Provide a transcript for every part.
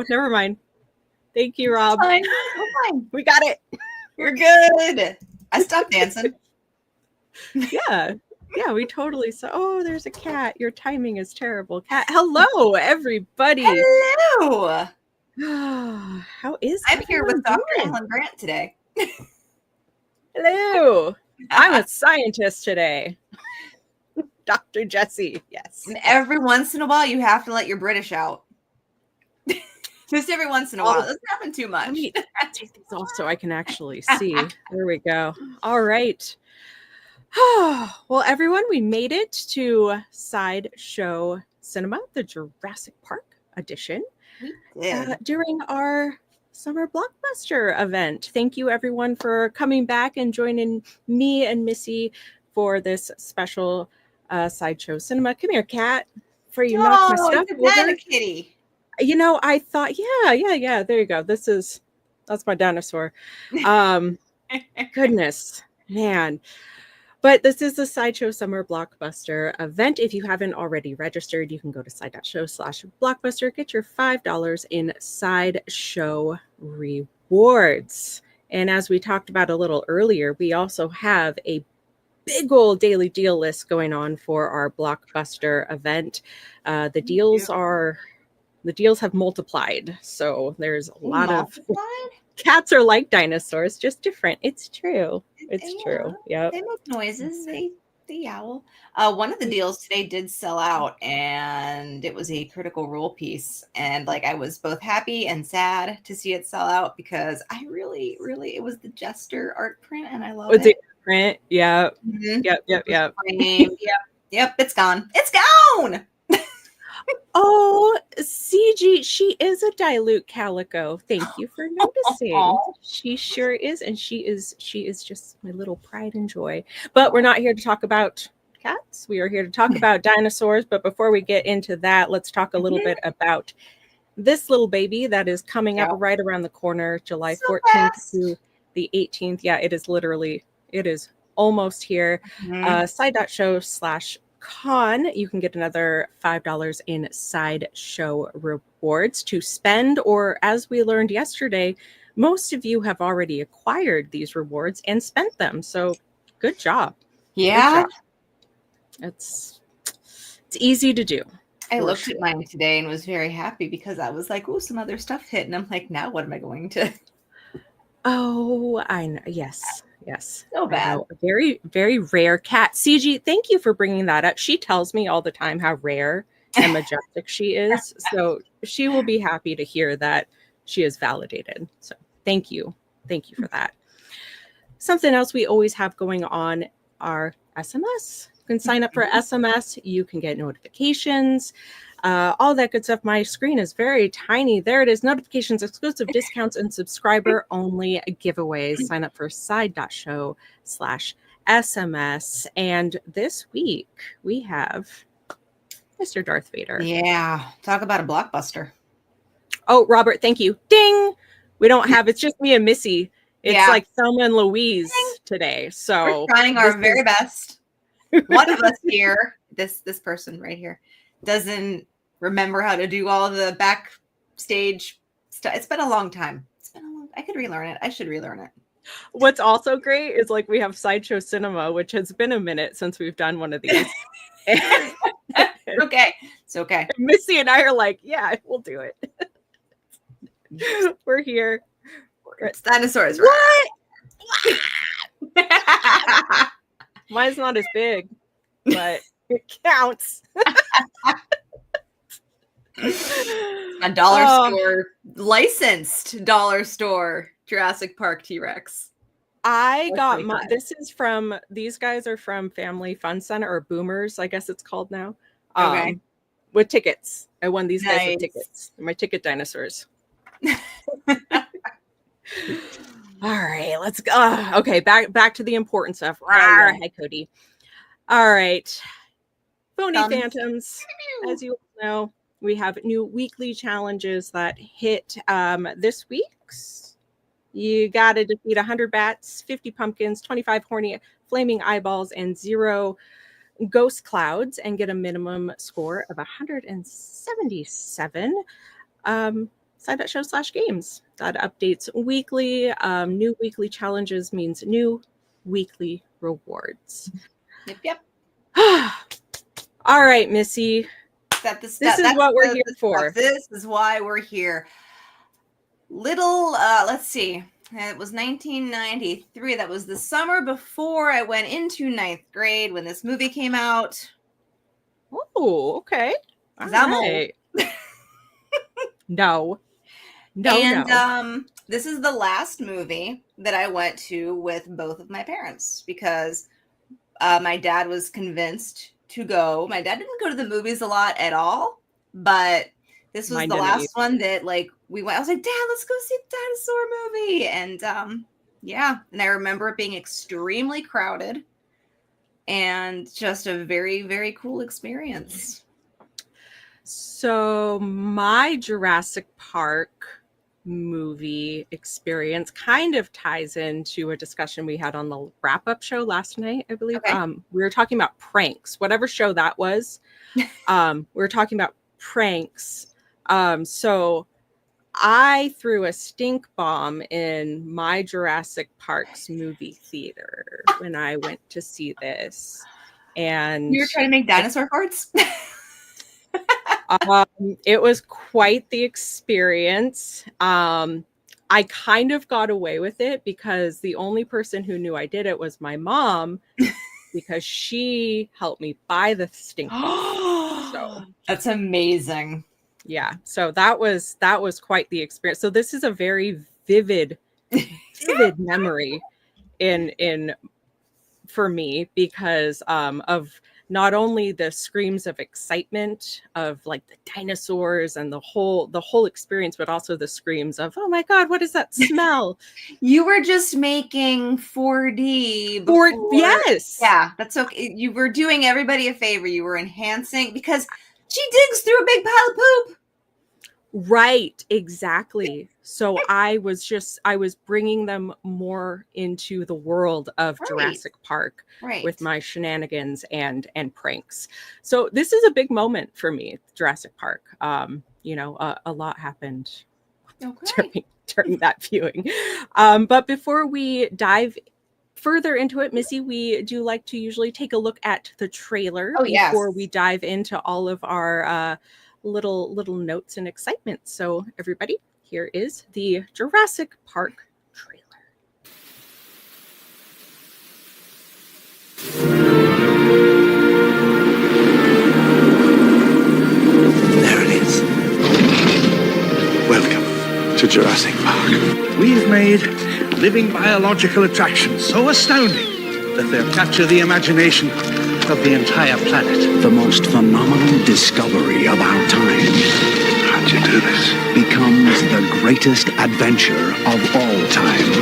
never mind. Thank you, Rob. Fine. We're fine. We got it. You're good. I stopped dancing. Yeah. Yeah, we totally saw. Oh, there's a cat. Your timing is terrible. Cat. Hello, everybody. Hello. How is I'm here with Dr. doing? Ellen Grant today. Hello. I'm a scientist today. Dr. Jessie. Yes. And every once in a while, you have to let your British out. Just every once in a while. It doesn't happen too much. Let me take these off so I can actually see. There we go. All right. Well, everyone, we made it to Sideshow Cinema, the Jurassic Park edition, during our Summer Blockbuster event. Thank you, everyone, for coming back and joining me and Missy for this special Sideshow Cinema. Come here, cat, before you knock my stuff over. A kitty. You know, I thought, yeah. There you go. That's my dinosaur. Goodness, man. But this is the Sideshow Summer Blockbuster event. If you haven't already registered, you can go to side.show/blockbuster, get your $5 in Sideshow rewards. And as we talked about a little earlier, we also have a big old daily deal list going on for our Blockbuster event. The deals have multiplied. So there's a lot of cats are like dinosaurs, just different. It's true. It's true. Yeah. They make noises. They yowl. One of the deals today did sell out, and it was a Critical Role piece. And I was both happy and sad to see it sell out because I really, it was the Jester art print, and I love it. The print, yeah. Mm-hmm. Yep. Yep. It's gone. It's gone. Oh, CG, she is a dilute calico. Thank you for noticing. She sure is, and she is just my little pride and joy. But we're not here to talk about cats. We are here to talk about dinosaurs. But before we get into that, let's talk a little bit about this little baby that is coming up right around the corner, July 14th to the 18th. Yeah, it is almost here. Side.show/con, you can get another $5 in Sideshow rewards to spend, or as we learned yesterday, most of you have already acquired these rewards and spent them. So good job. Yeah. Good job. It's easy to do. I looked at mine today and was very happy because I was like, oh, some other stuff hit. And I'm like, now what am I going to? Oh, I know. Yes. So bad. A very, very rare cat. CG, thank you for bringing that up. She tells me all the time how rare and majestic she is. So she will be happy to hear that she is validated. So thank you. Thank you for that. Something else we always have going on are SMS. You can sign up for SMS. You can get notifications. All that good stuff. My screen is very tiny. There it is. Notifications, exclusive discounts, and subscriber-only giveaways. Sign up for side.show/SMS. And this week, we have Mr. Darth Vader. Yeah. Talk about a blockbuster. Oh, Robert, thank you. Ding! We don't have, it's just me and Missy. It's like Thelma and Louise today. So we're trying our very best. One of us here, this person right here, doesn't remember how to do all the backstage stuff. It's been a long time. I could relearn it. I should relearn it. What's also great is we have Sideshow Cinema, which has been a minute since we've done one of these. Okay. It's okay. Missy and I are like, yeah, we'll do it. We're here. It's dinosaurs. What? Mine's not as big, but it counts. A dollar store, licensed dollar store, Jurassic Park T-Rex. I got these guys are from Family Fun Center, or Boomers, I guess it's called now. Okay. With tickets. I won these guys with tickets. They're my ticket dinosaurs. All right, let's go. Okay, back to the important stuff. Hi, Cody. All right. Phony Phantoms. As you all know, we have new weekly challenges that hit this week's. You got to defeat 100 bats, 50 pumpkins, 25 horny flaming eyeballs, and 0 ghost clouds, and get a minimum score of 177. Sideshow/games. That updates weekly. New weekly challenges means new weekly rewards. Yep. All right, Missy. This is what we're here for. This is why we're here. Let's see. It was 1993. That was the summer before I went into 9th grade when this movie came out. Oh, okay. All right. No. This is the last movie that I went to with both of my parents because my dad was convinced to go. My dad didn't go to the movies a lot at all, but this was the last one that we went. I was like, Dad, let's go see the dinosaur movie. And and I remember it being extremely crowded and just a very, very cool experience. So my Jurassic Park movie experience kind of ties into a discussion we had on the wrap-up show last night, I believe. Okay. We were talking about pranks, whatever show that was. We were talking about pranks. So I threw a stink bomb in my Jurassic Park's movie theater when I went to see this. And you were trying to make dinosaur farts? It was quite the experience. I kind of got away with it because the only person who knew I did it was my mom because she helped me buy the stink bomb. So that's amazing. Yeah. So that was quite the experience. So this is a very vivid memory in for me because of not only the screams of excitement of like the dinosaurs and the whole experience, but also the screams of, oh my God, what is that smell? You were just making 4D. Yes. Yeah, that's okay. You were doing everybody a favor. You were enhancing because she digs through a big pile of poop. Right, exactly. So I was bringing them more into the world of Jurassic Park with my shenanigans and pranks. So this is a big moment for me, Jurassic Park. A lot happened during that viewing. But before we dive further into it, Missy, we do like to usually take a look at the trailer before we dive into all of our little notes and excitement. So everybody, here is the Jurassic Park trailer. There it is. Welcome to Jurassic Park. We've made living biological attractions so astounding that they'll capture the imagination of the entire planet. The most phenomenal discovery of our time. How'd you do this? Becomes the greatest adventure of all time.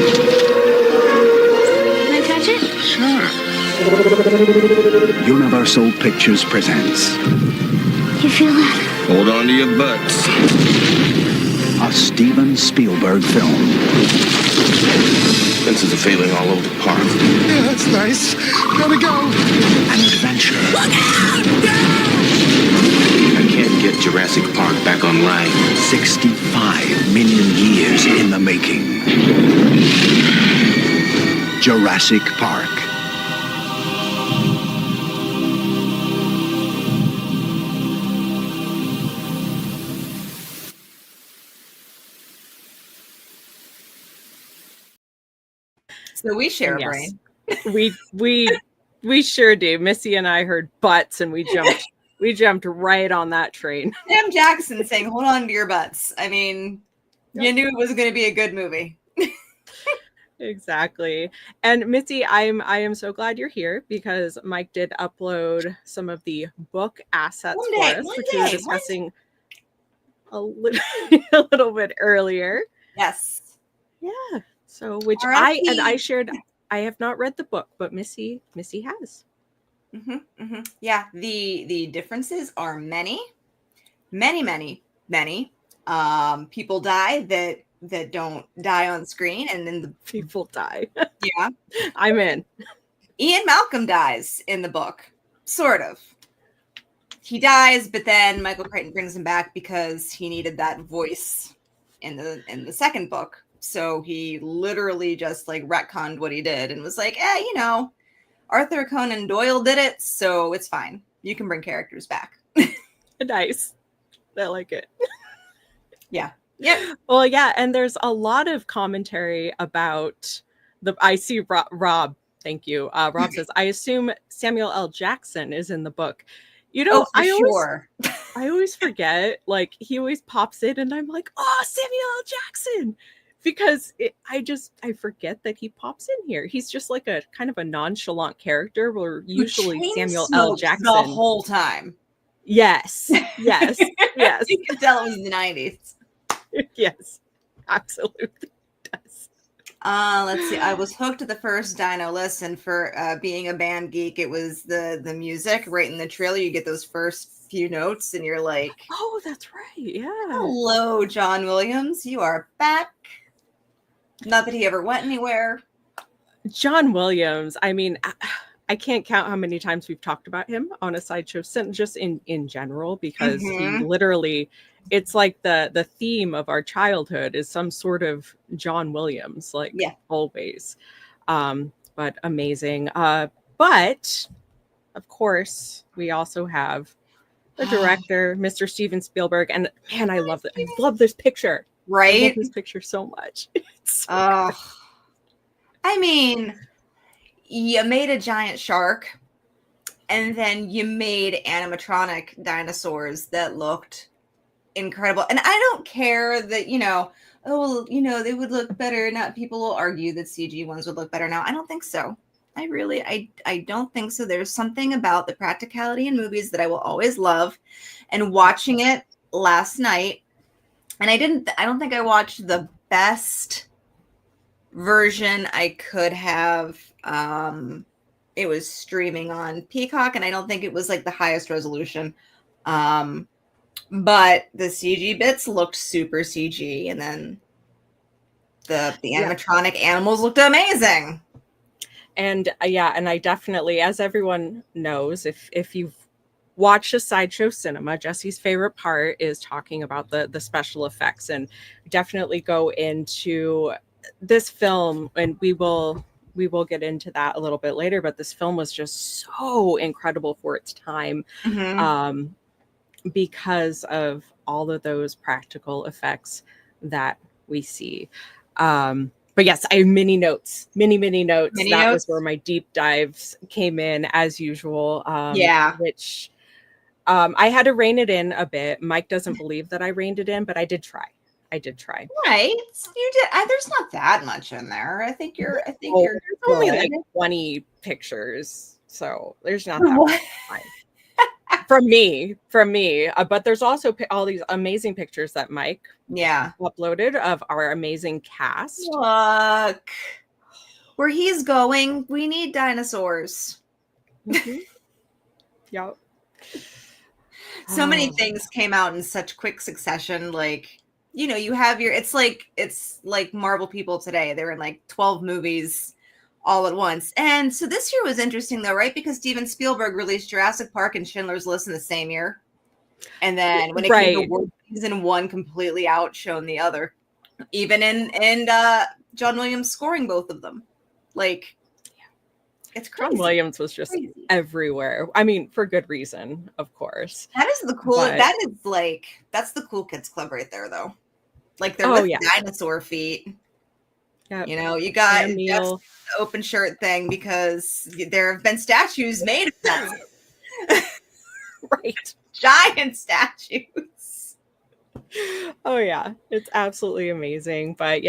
Can I touch it? Sure. Universal Pictures presents. You feel that? Hold on to your butts. A Steven Spielberg film. Fences are failing all over the park. Yeah, that's nice. Gotta go. An adventure. Look out! I can't get Jurassic Park back online. 65 million years in the making. Jurassic Park. So we share a brain. We sure do. Missy and I heard butts and we jumped right on that train. Sam Jackson saying, hold on to your butts. I mean, you knew it was going to be a good movie. Exactly. And Missy, I am so glad you're here because Mike did upload some of the book assets for us, which we were discussing a little bit earlier. Yes. Yeah. So I shared. I have not read the book, but Missy has. Mm-hmm, mm-hmm. Yeah, the differences are many. People die that don't die on screen, and then the people die. Yeah, I'm in. Ian Malcolm dies in the book, sort of. He dies, but then Michael Crichton brings him back because he needed that voice in the second book. So he literally just like retconned what he did and was like, Arthur Conan Doyle did it, so it's fine. You can bring characters back. Nice. I like it. Yeah. Yeah. Well, yeah, and there's a lot of commentary about I see Rob. Thank you. Rob says, I assume Samuel L. Jackson is in the book. Sure. I always forget. Like, he always pops in, and I'm like, oh, Samuel L. Jackson, because I forget that he pops in here. He's just like a kind of a nonchalant character. Where usually Samuel L. Jackson the whole time. Yes. Yes. Yes. You can tell it was the 90s. Yes. Absolutely does. Let's see. I was hooked to the first Dino. Listen, for being a band geek, it was the music right in the trailer. You get those first few notes, and you're like, "Oh, that's right, yeah." Hello, John Williams. You are back. Not that he ever went anywhere. John Williams. I mean, I can't count how many times we've talked about him on a Sideshow Cinema, just in general, because he literally. It's like the theme of our childhood is some sort of John Williams, like always. But amazing. But of course, we also have the director, Mr. Steven Spielberg, and man, I love it. I love this picture. Right? I love this picture so much. It's so good. I mean, you made a giant shark, and then you made animatronic dinosaurs that looked incredible. And I don't care that, they would look better. Not people will argue that CG ones would look better now. I don't think so. I don't think so. There's something about the practicality in movies that I will always love. And watching it last night, and I don't think I watched the best version I could have. It was streaming on Peacock, and I don't think it was like the highest resolution. But the CG bits looked super CG, and then the animatronic animals looked amazing. And and I definitely, as everyone knows, if you've watched a Sideshow Cinema, Jesse's favorite part is talking about the special effects, and definitely go into this film, and we will get into that a little bit later. But this film was just so incredible for its time. Because of all of those practical effects that we see. But yes, I have many notes. That was where my deep dives came in, as usual. Which I had to rein it in a bit. Mike doesn't believe that I reined it in, but I did try. Right. You did. There's not that much in there. I think you're only like 20 pictures. So there's not that much time. From me, but there's also all these amazing pictures that Mike uploaded of our amazing cast. Look, where he's going, we need dinosaurs. Yep. So many things came out in such quick succession. Like, you have it's like Marvel people today. They're in like 12 movies all at once. And so this year was interesting though, right? Because Steven Spielberg released Jurassic Park and Schindler's List in the same year. And then when it came to award season, one completely outshone the other. Even in John Williams scoring both of them. Like, it's crazy. John Williams was just everywhere. I mean, for good reason, of course. That is the cool. That's the cool kids club right there, though. Like, they're with dinosaur feet. Yep. You got the open shirt thing because there have been statues made of that. Right. Giant statues. Oh yeah, it's absolutely amazing. But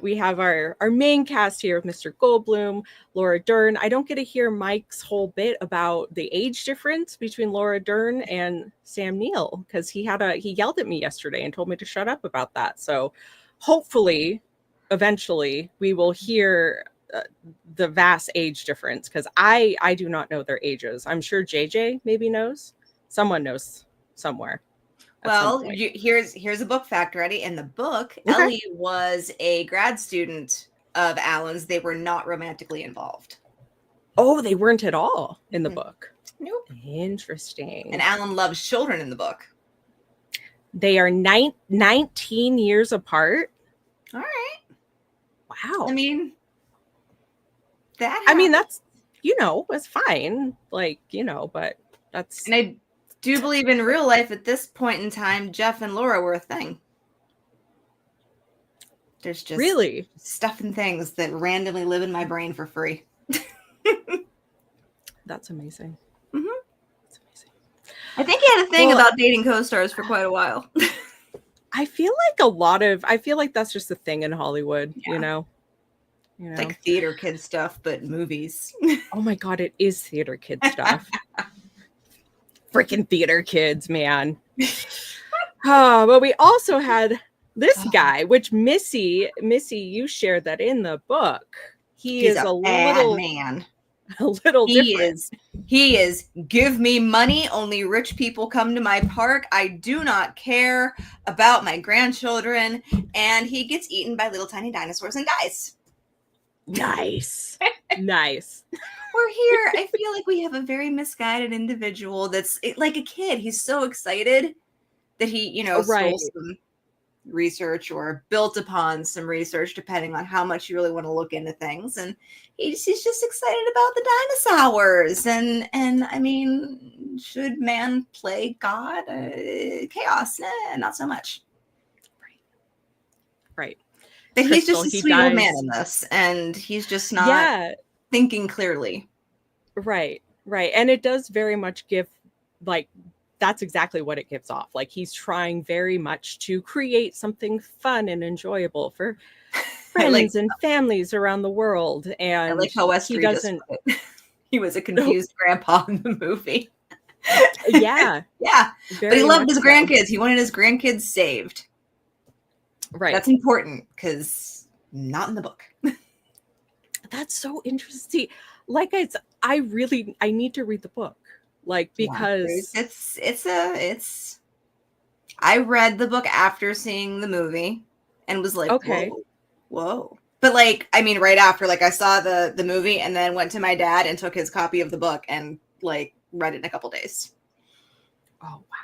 we have our main cast here with Mr. Goldblum, Laura Dern. I don't get to hear Mike's whole bit about the age difference between Laura Dern and Sam Neill, because he yelled at me yesterday and told me to shut up about that. So hopefully eventually we will hear the vast age difference, because I do not know their ages. I'm sure JJ maybe knows. Someone knows somewhere. Well, here's a book fact. Ready? In the book, Ellie was a grad student of Alan's. They were not romantically involved. Oh, they weren't at all in the book. Nope. Interesting. And Alan loves children in the book. They are 19 years apart. All right. Wow. I mean, that's, it's fine. Like, but that's. And I do believe in real life at this point in time, Jeff and Laura were a thing. There's just really stuff and things that randomly live in my brain for free. That's amazing. Mm-hmm. That's amazing. I think he had a thing about dating co-stars for quite a while. I feel like that's just a thing in Hollywood, It's like theater kid stuff, but movies. Oh my God, it is theater kid stuff. Freaking theater kids, man. But we also had this guy, which Missy, you shared that in the book. He's a little man. A little different. He is give me money, only rich people come to my park. I do not care about my grandchildren. And he gets eaten by little tiny dinosaurs and dies. Nice. Nice. We're here. I feel like we have a very misguided individual that's like a kid. He's so excited that he, stole some research or built upon some research, depending on how much you really want to look into things. And he's just excited about the dinosaurs. And I mean, should man play God? Chaos? Nah, not so much. Right. But he's just a sweet old man in this, and he's just not thinking clearly. Right. And it does very much give, like, that's exactly what it gives off. Like, he's trying very much to create something fun and enjoyable for friends and families around the world. And I like how Westry doesn't. He was a confused grandpa in the movie. Yeah. But he loved his grandkids. He wanted his grandkids saved. Right. That's important because not in the book. That's so interesting. Like, I need to read the book. Like, because it's I read the book after seeing the movie and was like, okay, whoa. But like, I mean, right after, like, I saw the movie and then went to my dad and took his copy of the book and like read it in a couple days. Oh, wow.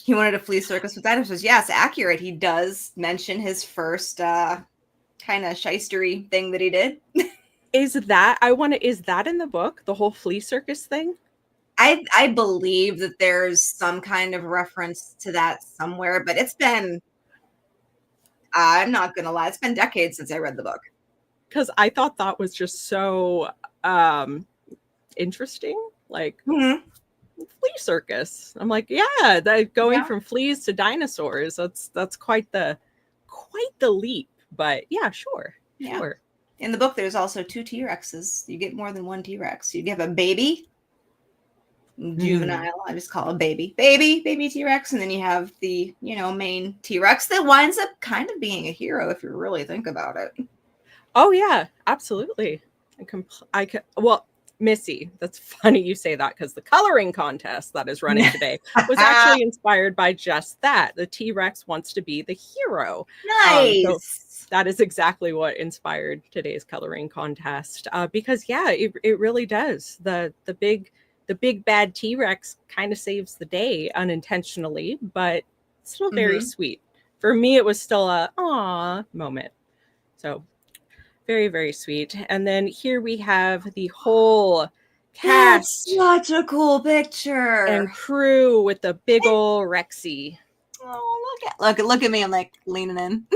He wanted a flea circus with dinosaurs. Yes, accurate. He does mention his first kind of shystery thing that he did. Is that in the book, the whole flea circus thing? I believe that there's some kind of reference to that somewhere, but it's been, I'm not going to lie, it's been decades since I read the book. Because I thought that was just so interesting. Like, flea circus. I'm like, going from fleas to dinosaurs. That's quite the leap. But yeah, sure. In the book, there's also 2 T-Rexes. You get more than one T-Rex. You have a baby, juvenile. I just call it baby T-Rex, and then you have the main T-Rex that winds up kind of being a hero if you really think about it. Oh yeah, absolutely. Well, Missy, that's funny you say that, because the coloring contest that is running today was actually inspired by just that. The T-Rex wants to be the hero. Nice. So that is exactly what inspired today's coloring contest. Because it really does. The big bad T-Rex kind of saves the day unintentionally, but still very sweet. For me, it was still a aw moment. So very, very sweet. And then here we have the whole cast. That's such a cool picture. And crew with the big ol' Rexy. Oh, look at me. I'm like leaning in.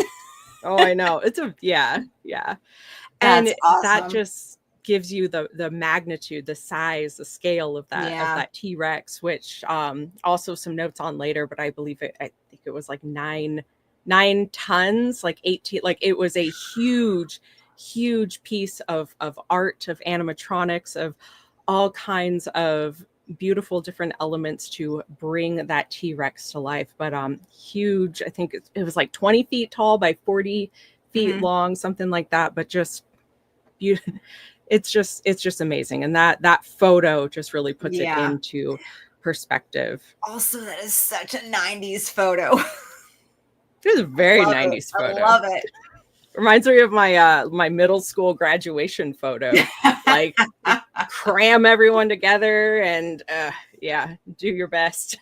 Oh, I know. It's yeah. And awesome. That just gives you the magnitude, the size, the scale of that T-Rex, which also some notes on later, but I think it was like 9 tons, like 18, like it was a huge piece of art, of animatronics, of all kinds of beautiful different elements to bring that T-Rex to life. But huge, I think it was like 20 feet tall by 40 feet long, something like that. But just beautiful. It's just amazing. And that photo just really puts it into perspective. Also, that is such a 90s photo. It is a very 90s photo. I love it. Reminds me of my middle school graduation photo. Like, cram everyone together and do your best.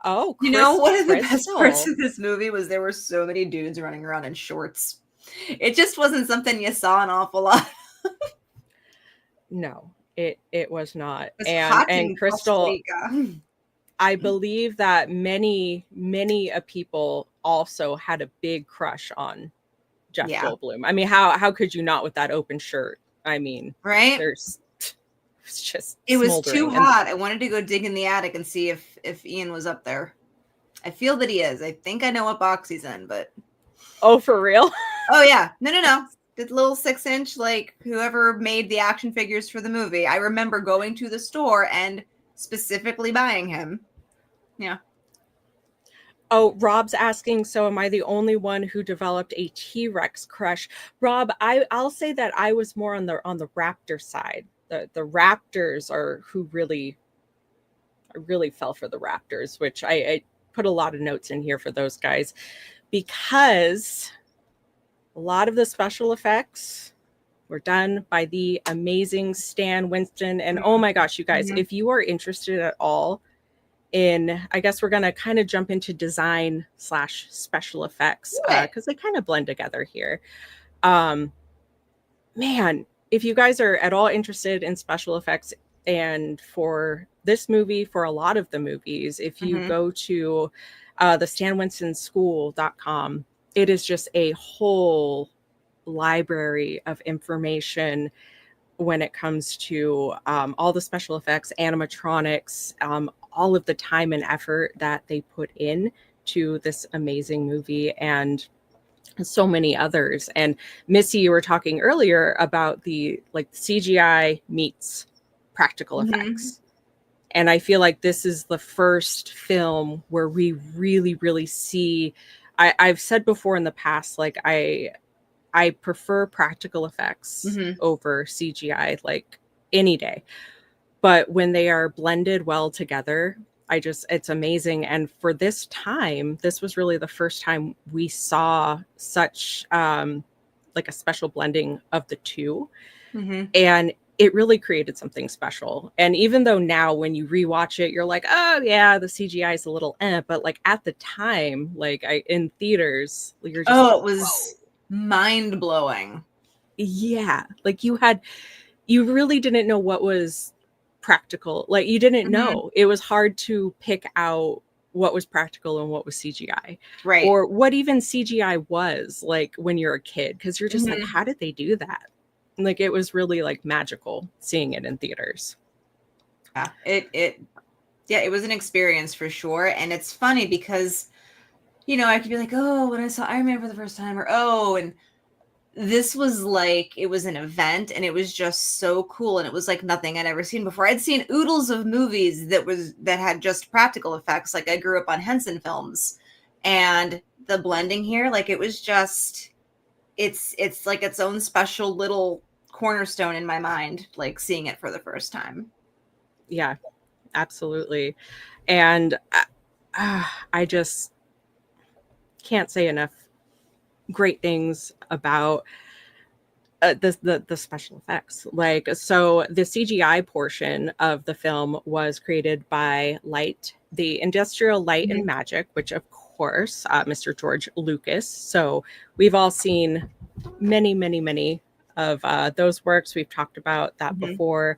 Oh, You know, one of the best Crystal. parts of this movie was there were so many dudes running around in shorts. It just wasn't something you saw an awful lot. No, it was not. It's hot in And Costa Crystal, Rica. I believe that many people also had a big crush on Jeff Yeah. Goldblum. I mean, how could you not with that open shirt? I mean, Right? it's just It was too smoldering. hot. I wanted to go dig in the attic and see if Ian was up there. I feel that he is. I think I know what box he's in, but Oh, for real? oh yeah, no. The little 6-inch, like whoever made the action figures for the movie. I remember going to the store and specifically buying him. Yeah. Oh, Rob's asking, so am I the only one who developed a T-Rex crush? Rob, I'll say that I was more on the raptor side. The raptors are who really fell for the raptors, which I put a lot of notes in here for those guys because a lot of the special effects were done by the amazing Stan Winston. And oh my gosh, you guys, if you are interested at all in, I guess we're going to kind of jump into design / special effects because they kind of blend together here. Man, if you guys are at all interested in special effects, and for this movie, for a lot of the movies, if you go to the stanwinsonschool.com, it is just a whole library of information when it comes to all the special effects, animatronics, all of the time and effort that they put in to this amazing movie, and so many others. And Missy, you were talking earlier about the CGI meets practical effects. And I feel like this is the first film where we really see, I've said before in the past, like I prefer practical effects over CGI like any day. But when they are blended well together, it's amazing. And for this time, this was really the first time we saw such like a special blending of the two. And it really created something special. And even though now when you rewatch it, you're like, oh yeah, the CGI is a little but like at the time, like in theaters, you're just it was mind blowing. Yeah. Like you really didn't know what was practical. Like you didn't know. It was hard to pick out what was practical and what was CGI. Right. Or what even CGI was like when you're a kid. Because you're just like, how did they do that? And, like it was really like magical seeing it in theaters. Yeah. It was an experience for sure. And it's funny because, you know, I could be like, oh, when I saw Iron Man for the first time, or and this was like, it was an event and it was just so cool. And it was like nothing I'd ever seen before. I'd seen oodles of movies that had just practical effects. Like I grew up on Henson films, and the blending here, like it was just, it's like its own special little cornerstone in my mind, like seeing it for the first time. Yeah, absolutely. And I just can't say enough great things about the special effects. Like, so the CGI portion of the film was created by the Industrial Light and Magic, which of course, Mr. George Lucas. So we've all seen many of those works. We've talked about that before.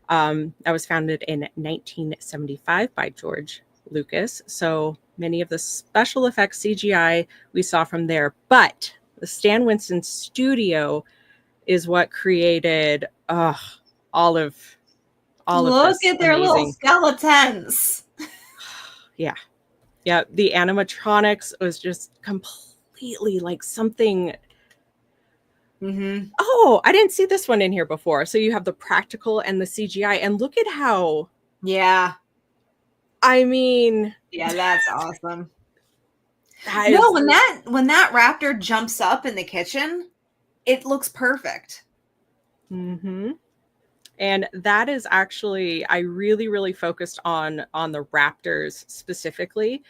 That was founded in 1975 by George Lucas. So many of the special effects CGI we saw from there, but the Stan Winston studio is what created all of Look this at their amazing little skeletons. Yeah. The animatronics was just completely like something. Oh, I didn't see this one in here before. So you have the practical and the CGI, and look at how. Yeah. I mean, yeah, that's awesome. No, when that raptor jumps up in the kitchen, it looks perfect. And that is actually, I really focused on the raptors specifically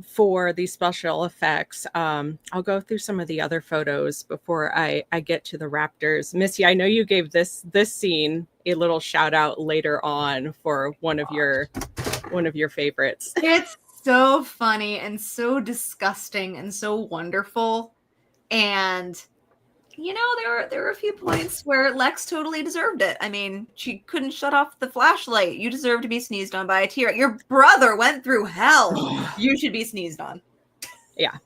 for these special effects. I'll go through some of the other photos before I get to the raptors. Missy, I know you gave this scene a little shout out later on for one of your favorites. It's so funny and so disgusting and so wonderful. And there were a few points where Lex totally deserved it. I mean, she couldn't shut off the flashlight. You deserve to be sneezed on by a T-Rex. Your brother went through hell. You should be sneezed on. Yeah.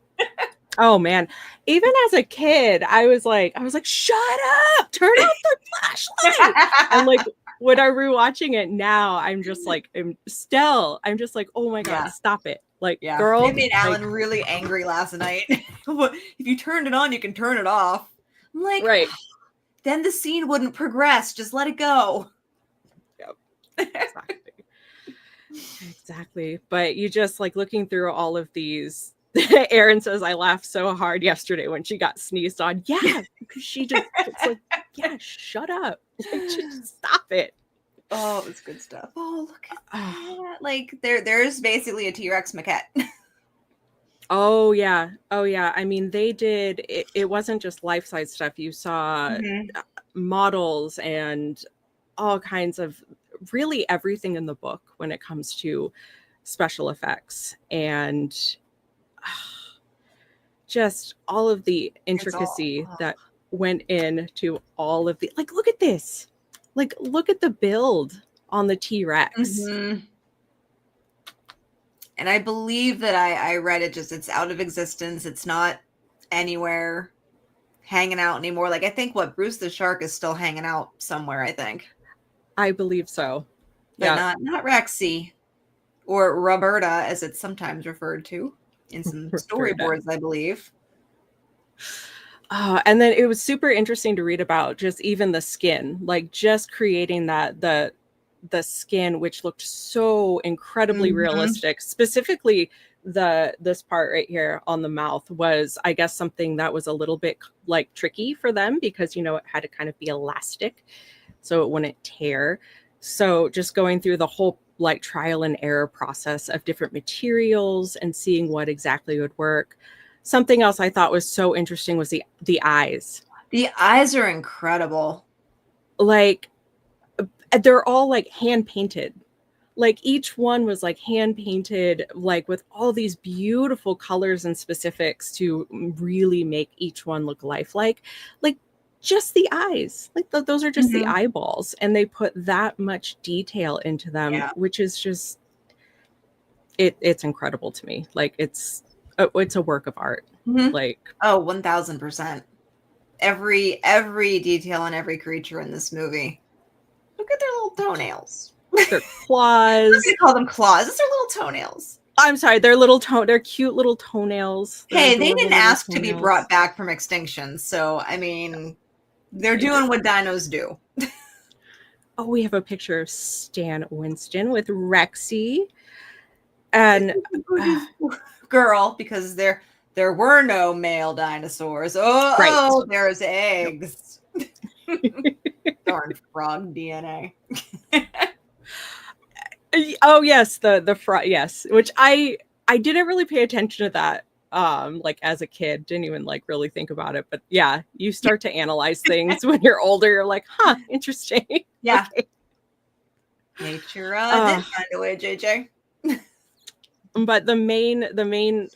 Oh man. Even as a kid, I was like, shut up, turn off the flashlight. And like when I'm rewatching it now, I'm just like, oh my God, stop it. Like, girl. It made Alan really angry last night. If you turned it on, you can turn it off. I'm like, right. Then the scene wouldn't progress. Just let it go. Yep. Exactly. But you just like looking through all of these. Aaron says, I laughed so hard yesterday when she got sneezed on. Yeah, because she just, it's like, yeah, shut up. Like, just stop it. Oh, it was good stuff. Oh, look at that. Like, there's basically a T-Rex maquette. Oh, yeah. I mean, they did, it wasn't just life-size stuff. You saw models and all kinds of, really everything in the book when it comes to special effects. And just all of the intricacy that went into all of the, like, look at this. Like, look at the build on the T-Rex. Mm-hmm. And I believe that I read it, it's out of existence. It's not anywhere hanging out anymore. Like, I think Bruce the Shark is still hanging out somewhere, I think. I believe so. But not Rexy or Roberta, as it's sometimes referred to in some storyboards, I believe. And then it was super interesting to read about just even the skin, like just creating that the skin, which looked so incredibly realistic. Specifically, this part right here on the mouth was, I guess, something that was a little bit like tricky for them because it had to kind of be elastic so it wouldn't tear. So just going through the whole like trial and error process of different materials and seeing what exactly would work. Something else I thought was so interesting was the eyes. The eyes are incredible. Like, they're all like hand painted. Like each one was like hand painted, like with all these beautiful colors and specifics to really make each one look lifelike. Like just the eyes, like those are just the eyeballs, and they put that much detail into them, which is just it's incredible to me. Like it's a work of art. Like 1000%. Every detail on every creature in this movie. Look at their little toenails. Their claws. I'm gonna call them claws. It's their little toenails. I'm sorry, they're cute little toenails. Hey, they didn't ask to be brought back from extinction, so I mean, they're doing what dinos do. Oh, we have a picture of Stan Winston with Rexy. And girl, because there were no male dinosaurs. Oh, there's eggs. Darn frog DNA. Oh yes, the frog, yes. Which I didn't really pay attention to that. Like as a kid, didn't even like really think about it. But yeah, you start to analyze things when you're older. You're like, huh, interesting. Yeah. Okay. Nature did find a way, JJ. But the main,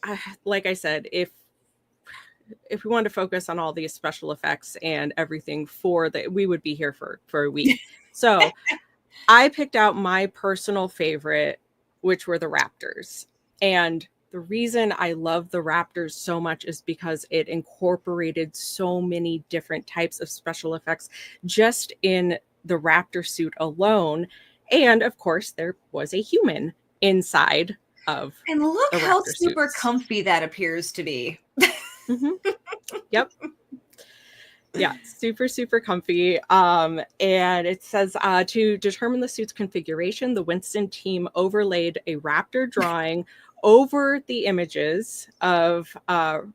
like I said, if we wanted to focus on all these special effects and everything we would be here for a week. So I picked out my personal favorite, which were the Raptors. And the reason I love the Raptors so much is because it incorporated so many different types of special effects just in the Raptor suit alone. And of course, there was a human inside of. And look how super comfy that appears to be. Yep. Yeah, super, super comfy. And it says to determine the suit's configuration, the Winston team overlaid a Raptor drawing over the images of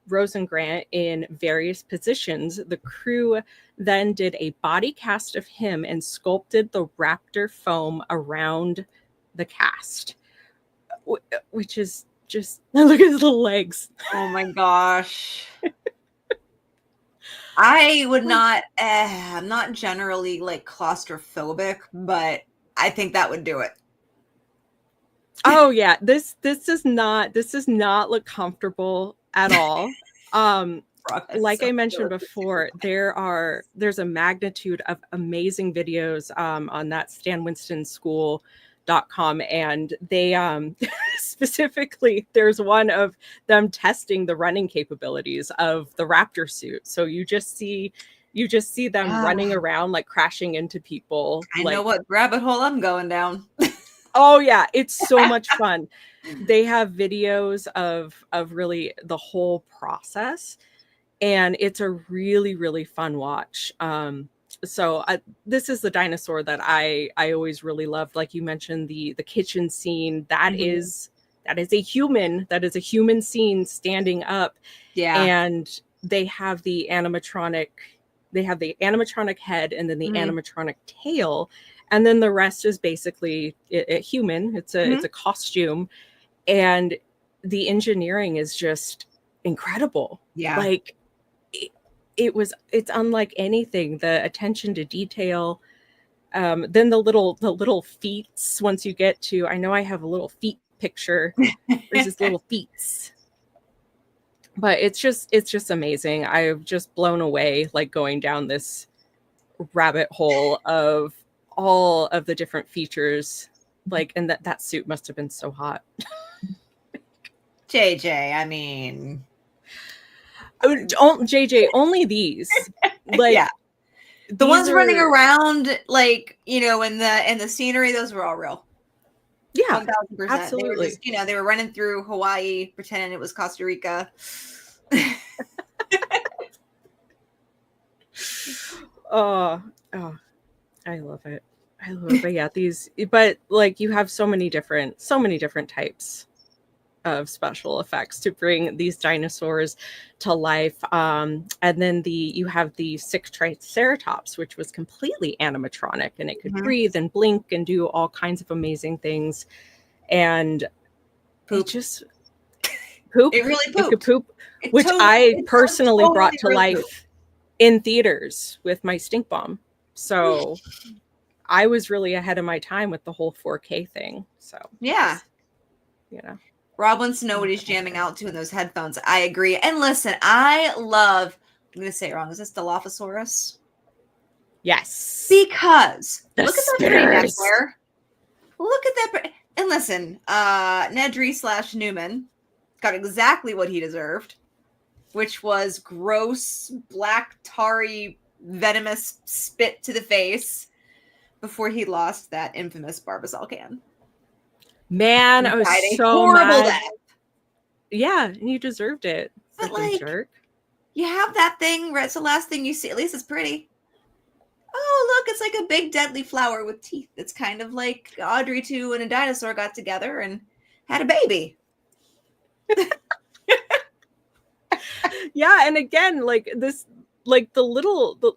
Rosengrant in various positions. The crew then did a body cast of him and sculpted the Raptor foam around the cast, which is just, look at his little legs. Oh my gosh. I would not, I'm not generally like claustrophobic, but I think that would do it. Oh yeah, this does not look comfortable at all. Like I mentioned before, there's a magnitude of amazing videos on that stanwinstonschool.com, and they specifically there's one of them testing the running capabilities of the raptor suit. So you just see them running around, like crashing into people. I know what rabbit hole I'm going down. Oh yeah, it's so much fun. They have videos of really the whole process, and it's a really, really fun watch. So this is the dinosaur that I always really loved. Like you mentioned, the kitchen scene, that is a human scene standing up. Yeah. And they have the animatronic head and then the animatronic tail, and then the rest is basically a human. It's a costume, and the engineering is just incredible. Yeah. Like it's unlike anything. The attention to detail. Then the little feats. Once you get to, I know I have a little feet picture. There's this little feats. But it's just amazing. I've just blown away, like going down this rabbit hole of all of the different features. Like, and that suit must have been so hot. JJ, I mean, JJ, only these. Like, yeah, the ones running around, like, in the scenery, those were all real. Yeah, 1000%. absolutely. They were just, they were running through Hawaii, pretending it was Costa Rica. Oh, I love it. But yeah, but like you have so many different types of special effects to bring these dinosaurs to life. And then you have the 6 Triceratops, which was completely animatronic, and it could breathe and blink and do all kinds of amazing things. And poop. It just poop. It really pooped. It could poop, which I personally brought to life in theaters with my stink bomb. So I was really ahead of my time with the whole 4K thing. So yeah, Rob wants to know what he's jamming out to in those headphones. I agree. And listen, I'm going to say it wrong. Is this Dilophosaurus? Yes. Because look at that pretty neck there. Look at that. And listen, Nedry / Newman got exactly what he deserved, which was gross, black, tarry, venomous spit to the face before he lost that infamous Barbasol can. Man, I was so mad. Death. Yeah, and you deserved it. But like, jerk. You have that thing, right? It's the last thing you see. At least it's pretty. Oh, look, it's like a big deadly flower with teeth. It's kind of like Audrey 2 and a dinosaur got together and had a baby. Yeah, and again, like this, like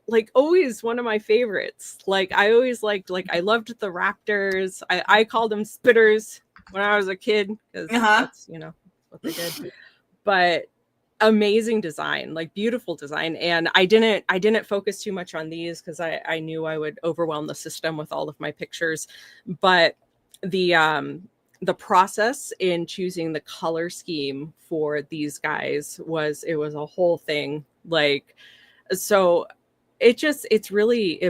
like always one of my favorites. Like I always liked, like I loved the raptors. I called them spitters when I was a kid because that's what they did. But amazing design, like beautiful design. And I didn't focus too much on these because I knew I would overwhelm the system with all of my pictures. But the process in choosing the color scheme for these guys was a whole thing. Like, so it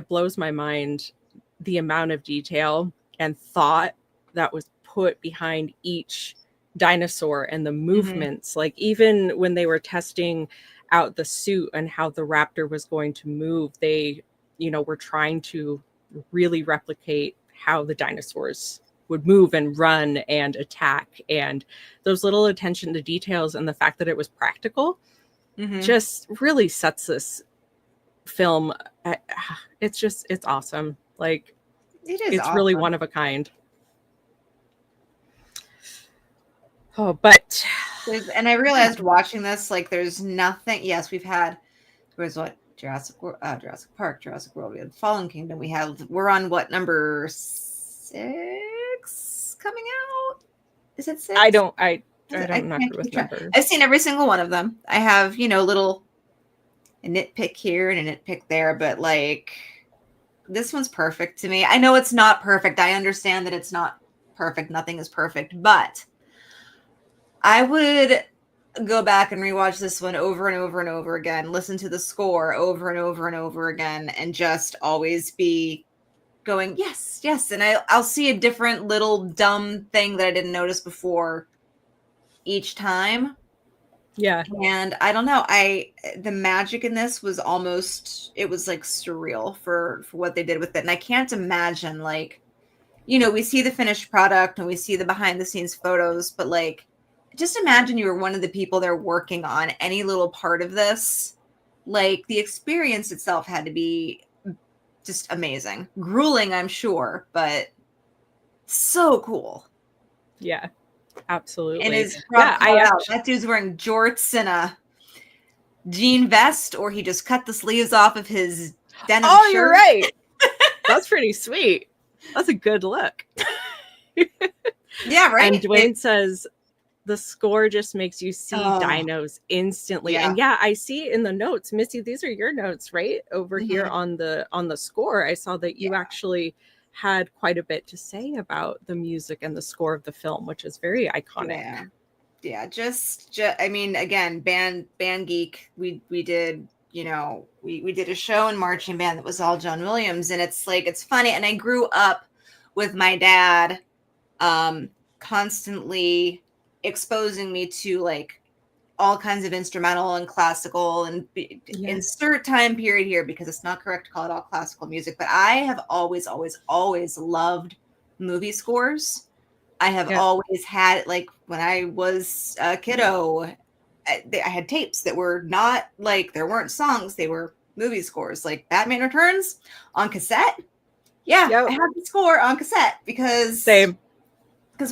blows my mind the amount of detail and thought that was put behind each dinosaur and the movements. Like even when they were testing out the suit and how the raptor was going to move, they were trying to really replicate how the dinosaurs would move and run and attack, and those little attention to details and the fact that it was practical just really sets this film it's awesome. Like it's awesome. Really one of a kind. Oh, but and I realized watching this, like there's nothing. Yes, there was what Jurassic Park, Jurassic World, we had Fallen Kingdom, we're on what, number 6 coming out? Is it 6? I don't know with numbers. I've seen every single one of them. I have, a nitpick here and a nitpick there, but like this one's perfect to me. I know it's not perfect. I understand that it's not perfect. Nothing is perfect. But I would go back and rewatch this one over and over and over again, listen to the score over and over and over again, and just always be going, yes, yes. And I'll see a different little dumb thing that I didn't notice before each time. Yeah. And I don't know, the magic in this was almost, it was like surreal for what they did with it. And I can't imagine, like, you know, we see the finished product and we see the behind the scenes photos, but like, just imagine you were one of the people that are working on any little part of this. Like, the experience itself had to be just amazing. Grueling, I'm sure, but so cool. Yeah. Absolutely. And his yeah, that dude's wearing jorts and a jean vest, or he just cut the sleeves off of his denim shirt. You're right. That's pretty sweet. That's a good look. Yeah, right. And Dwayne says the score just makes you see dinos instantly. Yeah. And yeah, I see in the notes, Missy, these are your notes, right? Over here on the score. I saw that you actually had quite a bit to say about the music and the score of the film, which is very iconic. Yeah, just I mean, again, band geek, we did, you know, we did a show in marching band that was all John Williams, and it's like, it's funny, and I grew up with my dad constantly exposing me to like all kinds of instrumental and classical, and insert time period here because it's not correct to call it all classical music, but I have always loved movie scores. I have always had, like, when I was a kiddo, I had tapes that were not like, there weren't songs, they were movie scores, like Batman Returns on cassette. I had the score on cassette because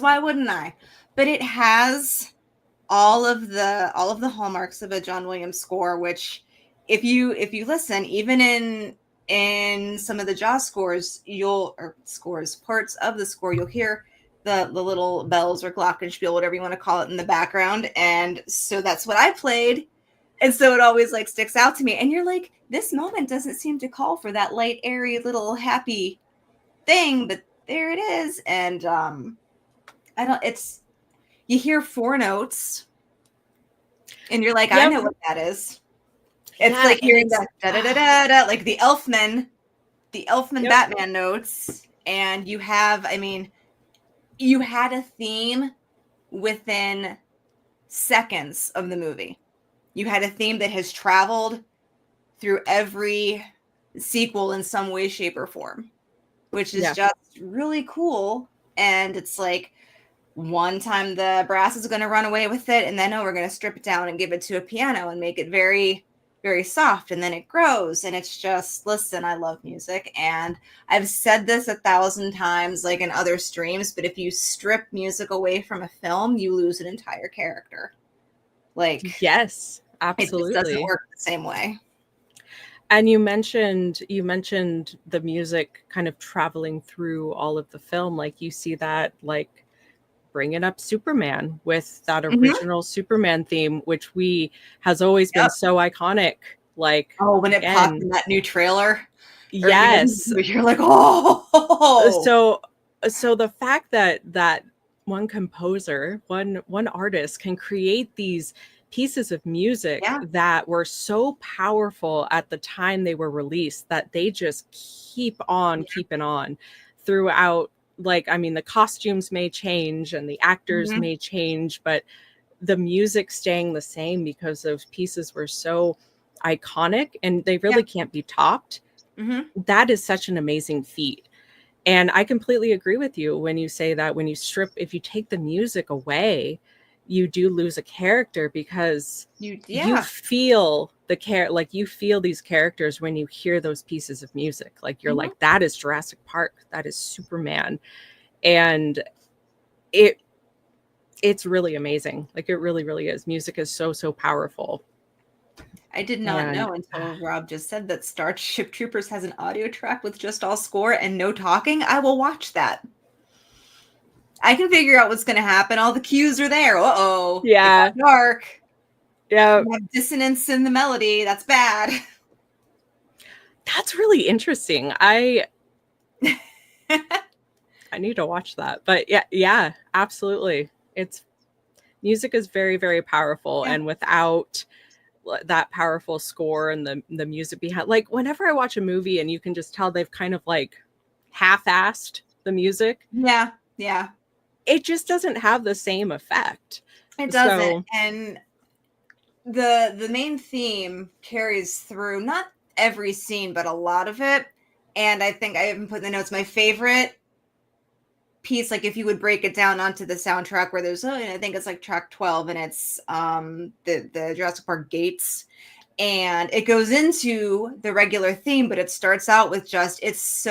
why wouldn't I? But it has all of the hallmarks of a John Williams score, which if you listen, even in some of the Jaws scores, parts of the score, you'll hear the little bells or glockenspiel, whatever you want to call it, in the background. And so that's what I played. And so it always like sticks out to me. And you're like, this moment doesn't seem to call for that light, airy, little happy thing, but there it is. And you hear 4 notes and you're like, I know what that is. It's like hearing that da-da-da-da-da, like the Elfman Batman notes. And you have, I mean, you had a theme within seconds of the movie. You had a theme that has traveled through every sequel in some way, shape, or form, which is just really cool. And it's like, one time the brass is going to run away with it, and then we're going to strip it down and give it to a piano and make it very, very soft, and then it grows. And it's just, listen, I love music, and I've said this 1,000 times, like in other streams, but if you strip music away from a film, you lose an entire character. Like, yes, absolutely, it just doesn't work the same way. And you mentioned the music kind of traveling through all of the film. Like, you see that, like, bringing up Superman with that original Superman theme, which has always been so iconic. Like, when it popped in that new trailer. Yes. You're like, oh. So the fact that one composer, one artist can create these pieces of music that were so powerful at the time they were released, that they just keep on keeping on throughout. Like, I mean, the costumes may change and the actors may change, but the music staying the same because those pieces were so iconic and they really can't be topped. That is such an amazing feat. And I completely agree with you when you say that if you take the music away, you do lose a character, because you feel you feel these characters when you hear those pieces of music. Like, you're like, that is Jurassic Park, that is Superman. And it's really amazing. Like, it really, really is. Music is so, so powerful. I did not know until Rob just said that Starship Troopers has an audio track with just all score and no talking. I will watch that. I can figure out what's going to happen. All the cues are there. Uh-oh. Yeah. It got dark. Yeah. You have dissonance in the melody. That's bad. That's really interesting. I need to watch that. But yeah, absolutely. It's music is very, very powerful, and without that powerful score and the music behind, like whenever I watch a movie and you can just tell they've kind of like half-assed the music, Yeah. it just doesn't have the same effect. It doesn't. So, And the main theme carries through not every scene, but a lot of it. And I think I even put in the notes my favorite piece, like if you would break it down onto the soundtrack, where there's I think it's like track 12, and it's the Jurassic Park gates, and it goes into the regular theme, but it starts out with just it's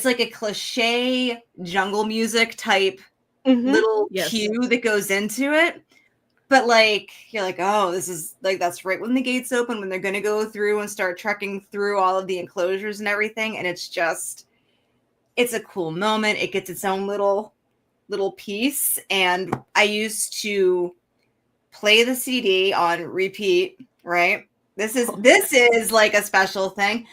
like a cliche jungle music type little cue that goes into it. But like you're like, oh, this is like, that's right when the gates open, when they're going to go through and start trekking through all of the enclosures and everything. And it's a cool moment. It gets its own little piece. And I used to play the CD on repeat, right? This is like a special thing.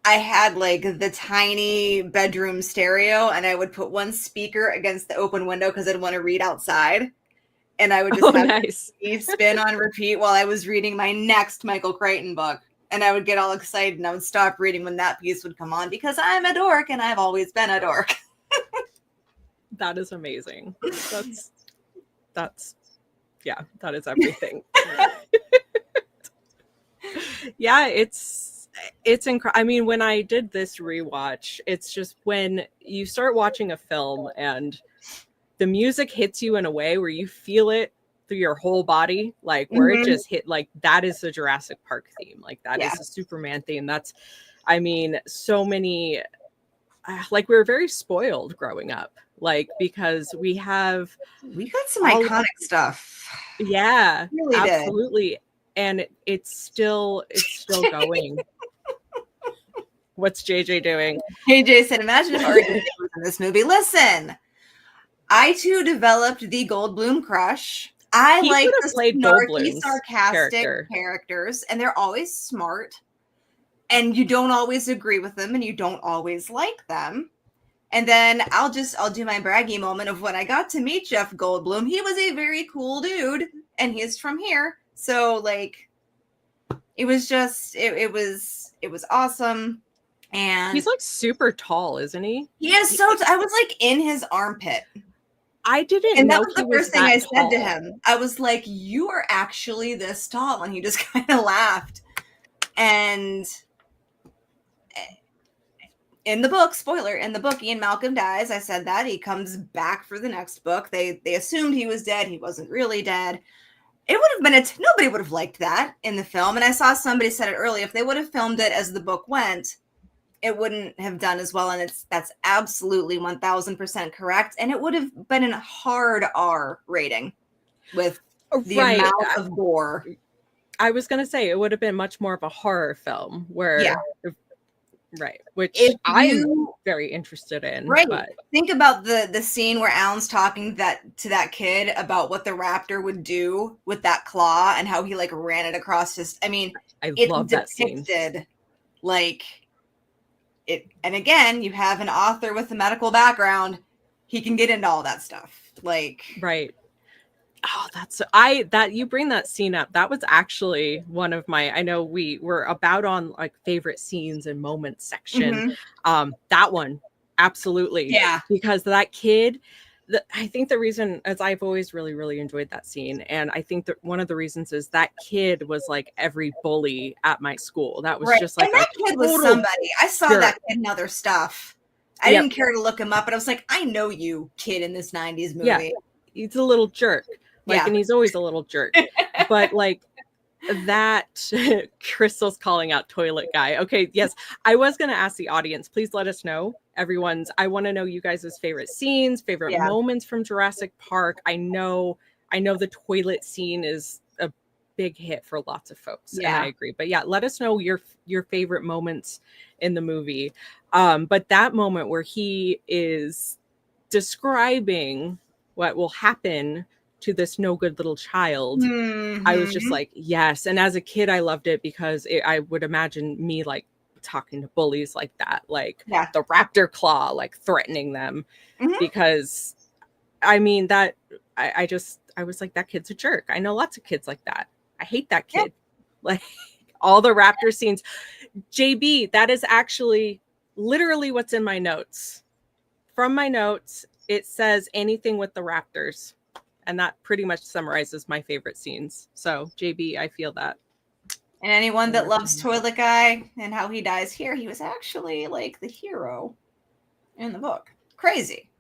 I had like the tiny bedroom stereo, and I would put one speaker against the open window because I'd want to read outside. And I would just have nice. spin on repeat while I was reading my next Michael Crichton book. And I would get all excited, and I would stop reading when that piece would come on, because I'm a dork and I've always been a dork. That is amazing. That's yeah, that is everything. Yeah, it's incredible. I mean, when I did this rewatch, it's just when you start watching a film and the music hits you in a way where you feel it through your whole body, like where it just hit, like that is the Jurassic Park theme, like that is a Superman theme. That's, I mean, so many, like we were very spoiled growing up, like because we got some iconic stuff. Yeah, really absolutely. Did. And it's still going. What's JJ doing? JJ said, imagine if Ari was in this movie. Listen, I too developed the Goldblum crush. I like the snarky, sarcastic characters, and they're always smart, and you don't always agree with them, and you don't always like them. And then I'll do my braggy moment of when I got to meet Jeff Goldblum. He was a very cool dude, and he's from here. So like, it was just, it was awesome. And he's like super tall, isn't he? He is I was like in his armpit. I didn't and know that was the first thing I said to him. I was like, you are actually this tall. And he just kind of laughed. And in the book, spoiler, in the book, Ian Malcolm dies. I said that. He comes back for the next book. They assumed he was dead. He wasn't really dead. It would have been nobody would have liked that in the film. And I saw somebody said it earlier. If they would have filmed it as the book went, it wouldn't have done as well. And that's absolutely 1000% correct. And it would have been a hard R rating with the amount of gore. I was going to say it would have been much more of a horror film where, which I'm very interested in. Right. But think about the scene where Alan's talking to that kid about what the raptor would do with that claw and how he like ran it across his, I mean, I love that scene. Like it, and again, you have an author with a medical background. He can get into all that stuff. Like, right. Oh, that you bring that scene up. That was actually one of my, I know we were about on like favorite scenes and moments section. That one, absolutely. Yeah. Because that kid, I think the reason is I've always really, really enjoyed that scene. And I think that one of the reasons is that kid was like every bully at my school. That was just like, and that kid was somebody. I saw that kid in other stuff. I didn't care to look him up, but I was like, I know you, kid, in this 90s movie. Yeah, he's a little jerk. Like, and he's always a little jerk. But like that, Crystal's calling out toilet guy. Okay, yes. I was going to ask the audience, please let us know. I want to know you guys' favorite scenes, favorite moments from Jurassic Park. I know the toilet scene is a big hit for lots of folks. Yeah. And I agree. But yeah, let us know your favorite moments in the movie. But that moment where he is describing what will happen to this no good little child, I was just like, yes. And as a kid, I loved it because I would imagine me like talking to bullies like that, like Yeah. the raptor claw, like threatening them, Mhm. because I mean that I was like, that kid's a jerk. I know lots of kids like that. I hate that Yeah. kid. Like all the raptor scenes. JB, that is actually literally what's in my notes. From my notes, it says anything with the raptors. And that pretty much summarizes my favorite scenes. So, JB, I feel that. And anyone that loves Toilet Guy and how he dies here, he was actually like the hero in the book. Crazy.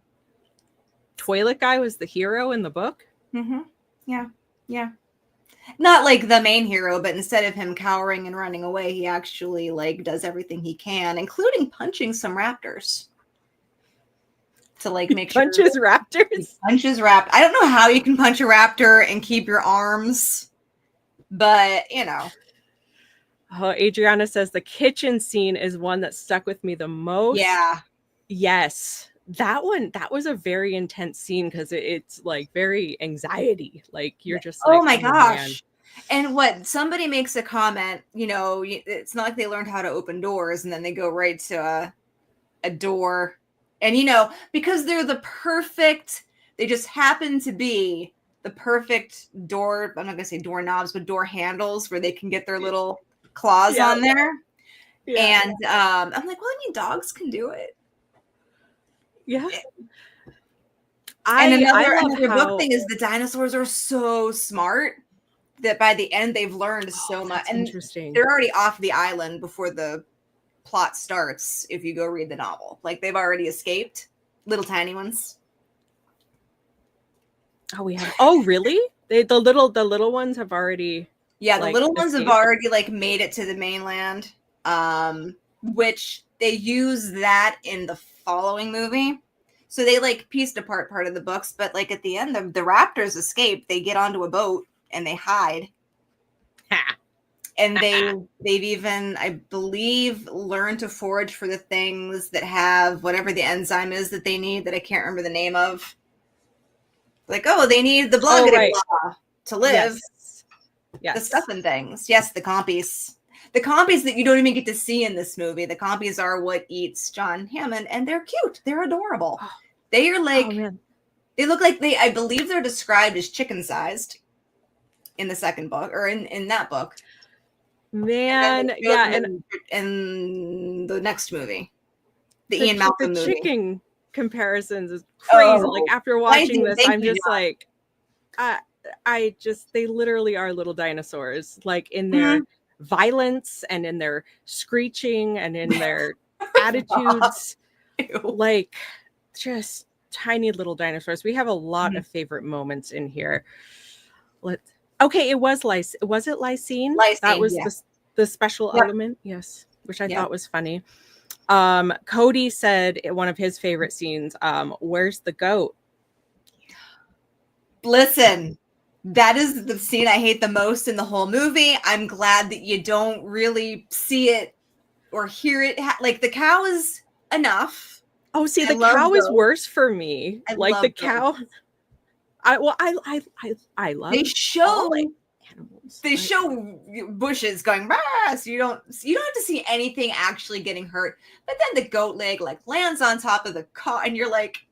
Toilet Guy was the hero in the book? Mm-hmm. Yeah. Yeah. Not like the main hero, but instead of him cowering and running away, he actually like does everything he can, including punching some raptors. To like make sure Punches raptors? Punches raptor. I don't know how you can punch a raptor and keep your arms, but you know. Oh, Adriana says the kitchen scene is one that stuck with me the most. Yeah. Yes. That one, that was a very intense scene because it's like very anxiety. Like you're just like, oh my gosh. Man. And what somebody makes a comment, you know, it's not like they learned how to open doors and then they go right to a door. And, you know, because they're the perfect, they just happen to be the perfect door. I'm not going to say doorknobs, but door handles where they can get their little claws on there. Yeah. And I'm like, well, I mean, dogs can do it. Yeah. And another book thing is the dinosaurs are so smart that by the end they've learned so much. And interesting. They're already off the island before the plot starts. If you go read the novel, like they've already escaped, little tiny ones. Oh, we have. Oh, really? The little ones have already. Yeah, the little ones have already like made it to the mainland. Which they use that in the following movie. So they like pieced apart part of the books, but like at the end, the raptors escape. They get onto a boat and they hide. And they've even, I believe, learned to forage for the things that have whatever the enzyme is that they need that I can't remember the name of. Like, oh, they need the blah to live. Yes. The stuff and things. Yes, the compies. The compies that you don't even get to see in this movie. The compies are what eats John Hammond, and they're cute. They're adorable. They are like, they look like I believe they're described as chicken-sized in the second book, or in that book. Man, and in the next movie, the Ian Malcolm movie. The chicken comparisons is crazy. Like after watching this, I'm just like, I just, they literally are little dinosaurs, like in their violence and in their screeching and in their attitudes. Like just tiny little dinosaurs. We have a lot of favorite moments in here. Okay, it was was it Lysine? That was the special element, yes, which I thought was funny. Cody said one of his favorite scenes, where's the goat? Listen, that is the scene I hate the most in the whole movie. I'm glad that you don't really see it or hear it. Like the cow is enough. Oh, see, the cow is worse for me. Like the cow. I love. They show animals. They show bushes going, rah, so you don't have to see anything actually getting hurt. But then the goat leg like lands on top of the car, and you're like,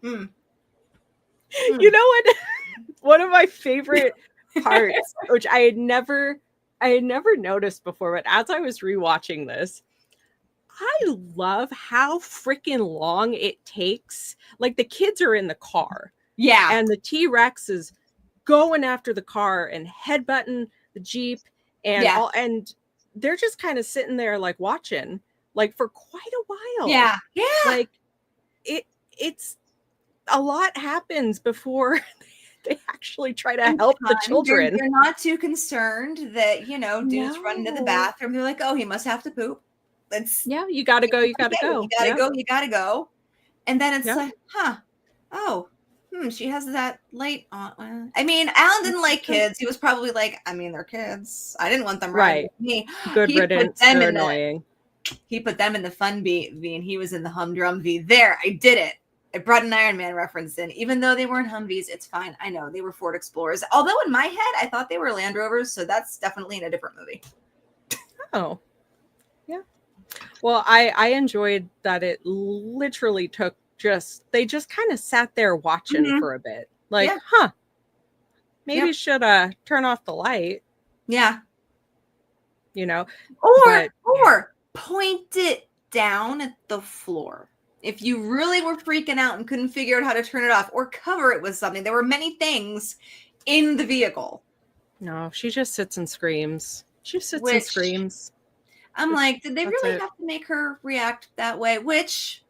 You know what? One of my favorite parts, which I had never noticed before, but as I was rewatching this, I love how freaking long it takes. Like the kids are in the car. Yeah. And the T-Rex is going after the car and headbutting the Jeep and and they're just kind of sitting there like watching like for quite a while. Yeah. Yeah. Like it's a lot happens before they actually try to help the children. They're not too concerned that, dudes run into the bathroom. They're like, oh, he must have to poop. You gotta go. You gotta go. You gotta go. And then it's like, she has that light on. I mean, Alan didn't like kids. He was probably like, I mean, they're kids. I didn't want them right with me. Good riddance. They're annoying. He put them in the fun V and he was in the humdrum V. There, I did it. I brought an Iron Man reference in. Even though they weren't Humvees, it's fine. I know they were Ford Explorers. Although in my head, I thought they were Land Rovers. So that's definitely in a different movie. Oh, yeah. Well, I enjoyed that it literally took they just kind of sat there watching Mhm. for a bit. Like, Yeah. huh, maybe Yep. should turn off the light, Yeah. you know. But Or point it down at the floor. If you really were freaking out and couldn't figure out how to turn it off, or cover it with something. There were many things in the vehicle. no, she just sits and screams. She sits and Which screams. I'm like, did they That's really it. have to make her react that way? Which,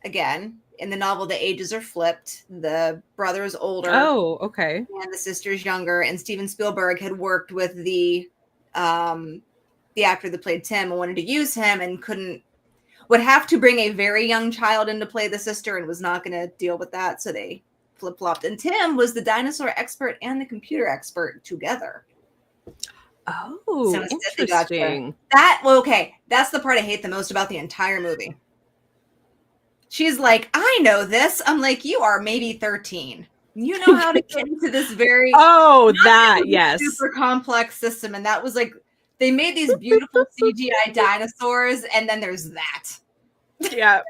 again, in the novel, the ages are flipped. The brother is older Oh, okay. and the sister's younger. And Steven Spielberg had worked with the actor that played Tim and wanted to use him and would have to bring a very young child in to play the sister and was not going to deal with that. So they flip-flopped. And Tim was the dinosaur expert and the computer expert together. Oh, So instead they got interesting. That's the part I hate the most about the entire movie. She's like, I know this. I'm like, you are maybe 13. You know how to get into this very yes. super complex system. And that was like, they made these beautiful CGI dinosaurs, and then there's that. Yeah.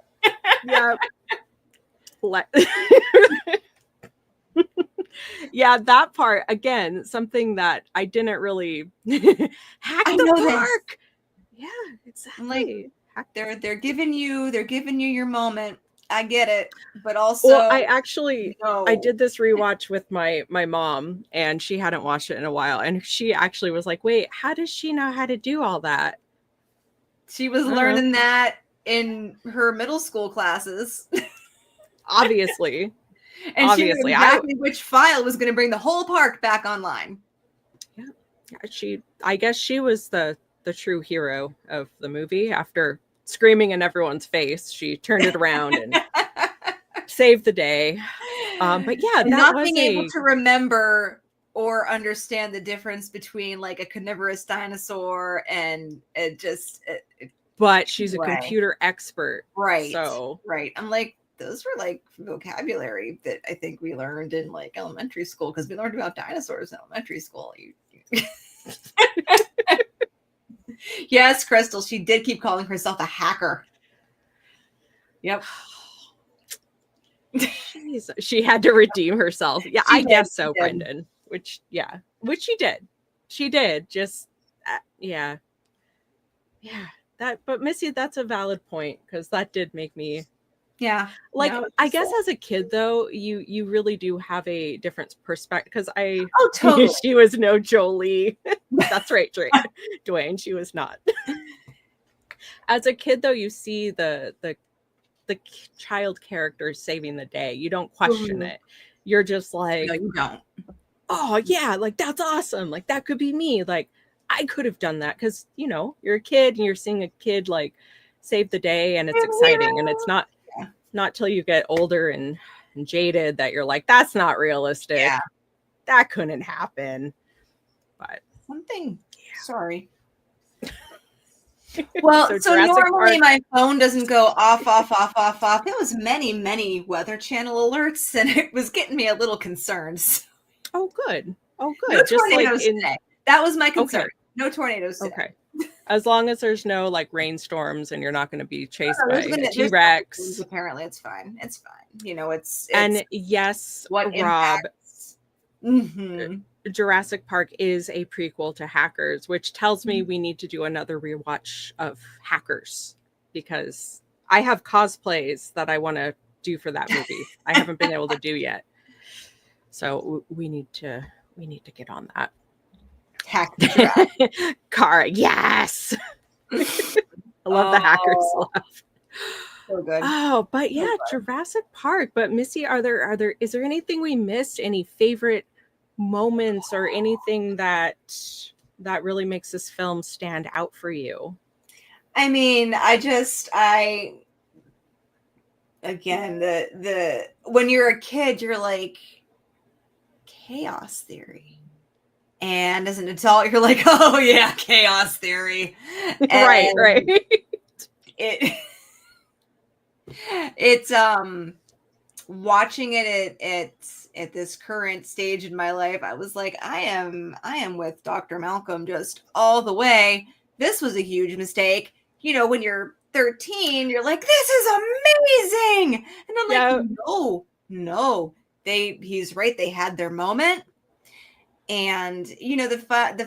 Yeah. Yeah, that part again, something that I didn't really hack the park. Yeah, exactly. Like, they're giving you your moment. I get it, but also, well, I did this rewatch with my mom, and she hadn't watched it in a while, and she actually was like, "Wait, how does she know how to do all that?" She was learning that in her middle school classes. Obviously. And she knew exactly which file was going to bring the whole park back online. Yeah, I guess she was the true hero of the movie. After screaming in everyone's face, she turned it around and saved the day. But yeah, and that not was being able to remember or understand the difference between like a carnivorous dinosaur and but she's a computer expert, right? So right, I'm like, those were like vocabulary that I think we learned in like elementary school, because we learned about dinosaurs in elementary school. Yes, Crystal, she did keep calling herself a hacker. Yep. She had to redeem herself. Yeah, I guess so, Brendan. Which she did. She did. Just yeah. But Missy, that's a valid point, because that did make me. Yeah. Like, I guess as a kid, though, you really do have a different perspective, because totally. She was no Jolie. That's right, Dwayne. She was not. As a kid, though, you see the child characters saving the day. You don't question it. You're just like, no, you don't. Oh yeah, like that's awesome. Like that could be me. Like I could have done that, because you're a kid and you're seeing a kid like save the day, and it's exciting. And it's not till you get older and jaded that you're like, that's not realistic. Yeah. That couldn't happen. But sorry. Well, so normally my phone doesn't go off. It was many Weather Channel alerts, and it was getting me a little concerned. Oh, good. No just tornadoes today. That was my concern. Okay. No tornadoes today. Okay. As long as there's no like rainstorms and you're not going to be chased by a T-Rex. Apparently, it's fine. It's fine. It's and yes, what Rob. Mm-hmm. Jurassic Park is a prequel to Hackers, which tells me we need to do another rewatch of Hackers, because I have cosplays that I want to do for that movie. I haven't been able to do yet. So we need to get on that. Hack the car, yes. I love the Hackers laugh. So good. Oh, but yeah, Jurassic Park. But Missy, is there anything we missed? Any favorite moments or anything that really makes this film stand out for you? I mean, again, the when you're a kid, you're like, chaos theory, and as an adult, you're like, oh yeah, chaos theory. Right. It's watching it at this current stage in my life, I was like, I am with Dr. Malcolm just all the way. This was a huge mistake. When you're 13, you're like, this is amazing. And I'm Yeah. like, no. He's right. They had their moment. And, you know, the fact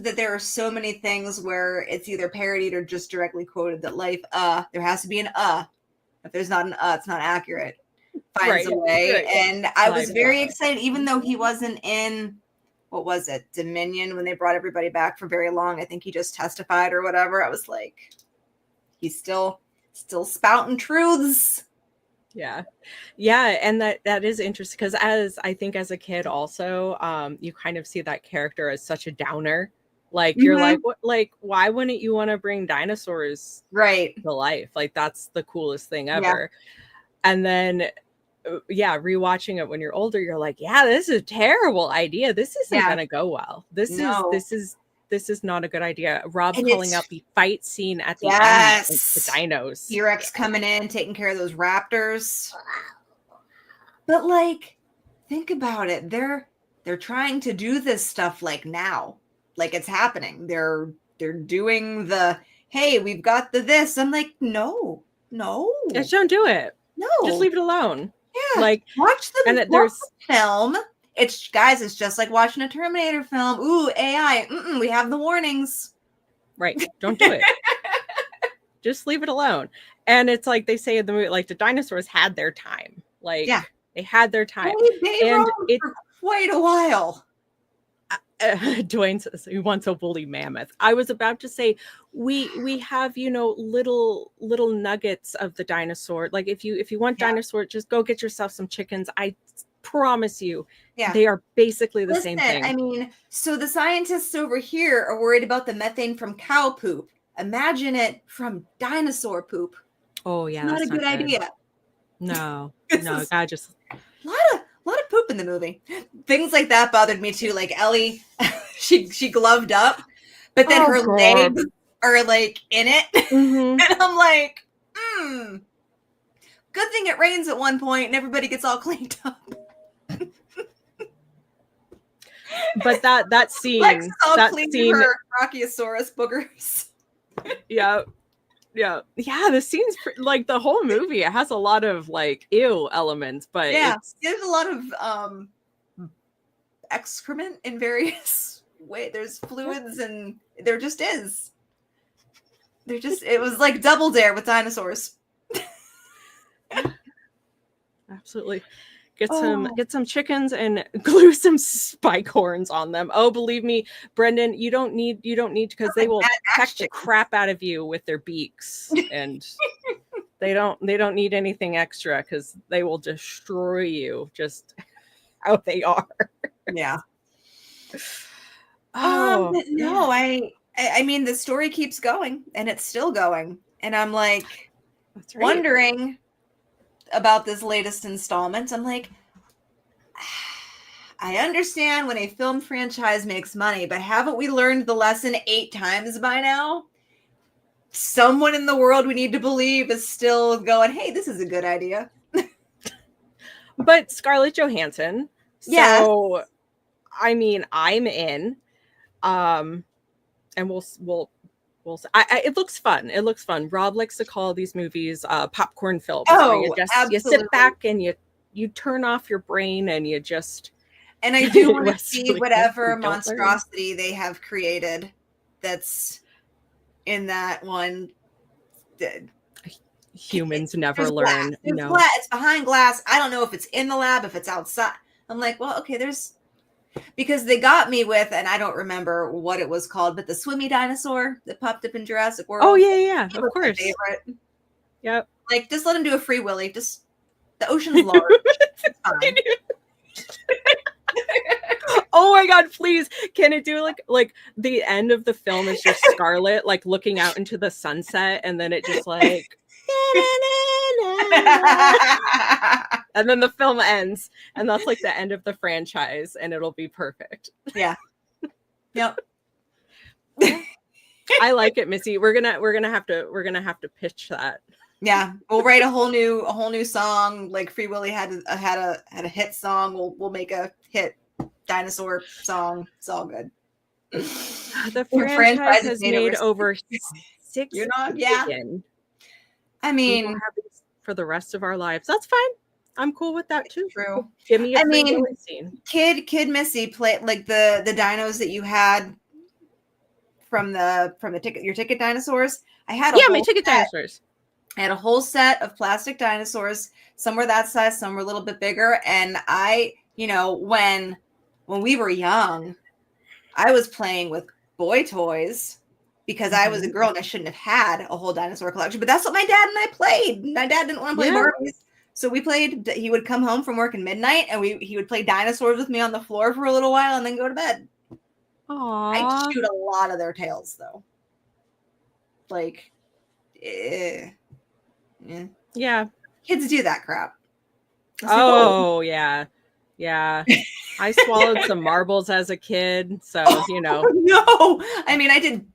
that there are so many things where it's either parodied or just directly quoted that life, there has to be an If there's not an it's not accurate. Finds a way. Right. And I was Life, very excited, even though he wasn't in, what was it, Dominion, when they brought everybody back for very long. I think he just testified or whatever. I was like, he's still spouting truths. Yeah. And that is interesting because as a kid also, you kind of see that character as such a downer. Like you're like, what, like, why wouldn't you want to bring dinosaurs to life? Like that's the coolest thing ever. And then rewatching it when you're older, you're like, yeah, this is a terrible idea. This isn't gonna go well. This is not a good idea. Rob calling out the fight scene at the end with the dinos. T-Rex coming in, taking care of those raptors. But like, think about it. They're trying to do this stuff like now. Like it's happening. They're doing the, hey, we've got the this. I'm like, no. Just don't do it. No. Just leave it alone. Yeah. Like watch the there's film. It's just like watching a Terminator film. Ooh, AI. We have the warnings. Right. Don't do it. Just leave it alone. And it's like they say in the movie, like the dinosaurs had their time. Like they had their time. They roamed for quite a while. Dwayne says he wants a woolly mammoth. I was about to say we have, you know, little nuggets of the dinosaur. Like if you want dinosaur, just go get yourself some chickens. I promise you, they are basically the same thing. I mean, so the scientists over here are worried about the methane from cow poop. Imagine it from dinosaur poop. Oh yeah, not a good idea. No, God, just a lot of poop in the movie. Things like that bothered me too. Like Ellie, she gloved up, but then her legs are like in it, and I'm like, good thing it rains at one point and everybody gets all cleaned up. But that scene, her Brachiosaurus boogers. Yeah. The scene's like the whole movie. It has a lot of like ew elements, but there's a lot of excrement in various ways. There's fluids, and there just is. It was like Double Dare with dinosaurs. Absolutely. Get some chickens and glue some spike horns on them. Oh, believe me, Brendan, you don't need because they will peck the crap out of you with their beaks, and they don't need anything extra because they will destroy you just how they are. Yeah. No, I mean the story keeps going and it's still going, and I'm like wondering about this latest installment. I'm like, I understand when a film franchise makes money, but haven't we learned the lesson 8 times by now? Someone in the world we need to believe is still going, hey, this is a good idea. But Scarlett Johansson. So, I mean, I'm in. And we'll it looks fun. It looks fun. Rob likes to call these movies popcorn films. Oh, you sit back and you turn off your brain and you just. And I do want to see whatever monstrosity they have created that's in that one. Humans never learn. No, it's behind glass. I don't know if it's in the lab, if it's outside. I'm like, well, okay, because they got me with, and I don't remember what it was called, but the swimmy dinosaur that popped up in Jurassic World. Oh yeah, of course. My favorite. Yep. Like, just let him do a free willy. Just the ocean's large. It's fine. Oh my God, please. Can it do like the end of the film is just Scarlett like looking out into the sunset, and then it just like and then the film ends, and that's like the end of the franchise, and it'll be perfect. Yeah. Yep. I like it, Missy. We're gonna have to pitch that. Yeah, we'll write a whole new song. Like Free Willy had a hit song. We'll make a hit dinosaur song. It's all good. The franchise has made over 6 billion. I We mean, will have these for the rest of our lives. That's fine. I'm cool with that too. true. Give me a I free mean, Willy scene. Kid Missy played like the dinos that you had from the your ticket dinosaurs. I had a Yeah, whole my ticket set. dinosaurs. I had a whole set of plastic dinosaurs. Some were that size, some were a little bit bigger. And I, when we were young, I was playing with boy toys because I was a girl and I shouldn't have had a whole dinosaur collection. But that's what my dad and I played. My dad didn't want to play Barbies. So we played, he would come home from work at midnight and he would play dinosaurs with me on the floor for a little while and then go to bed. Aww. I shoot a lot of their tails though. Like, yeah. Kids do that crap. Oh, yeah. Yeah. I swallowed some marbles as a kid. So, No. I mean, I did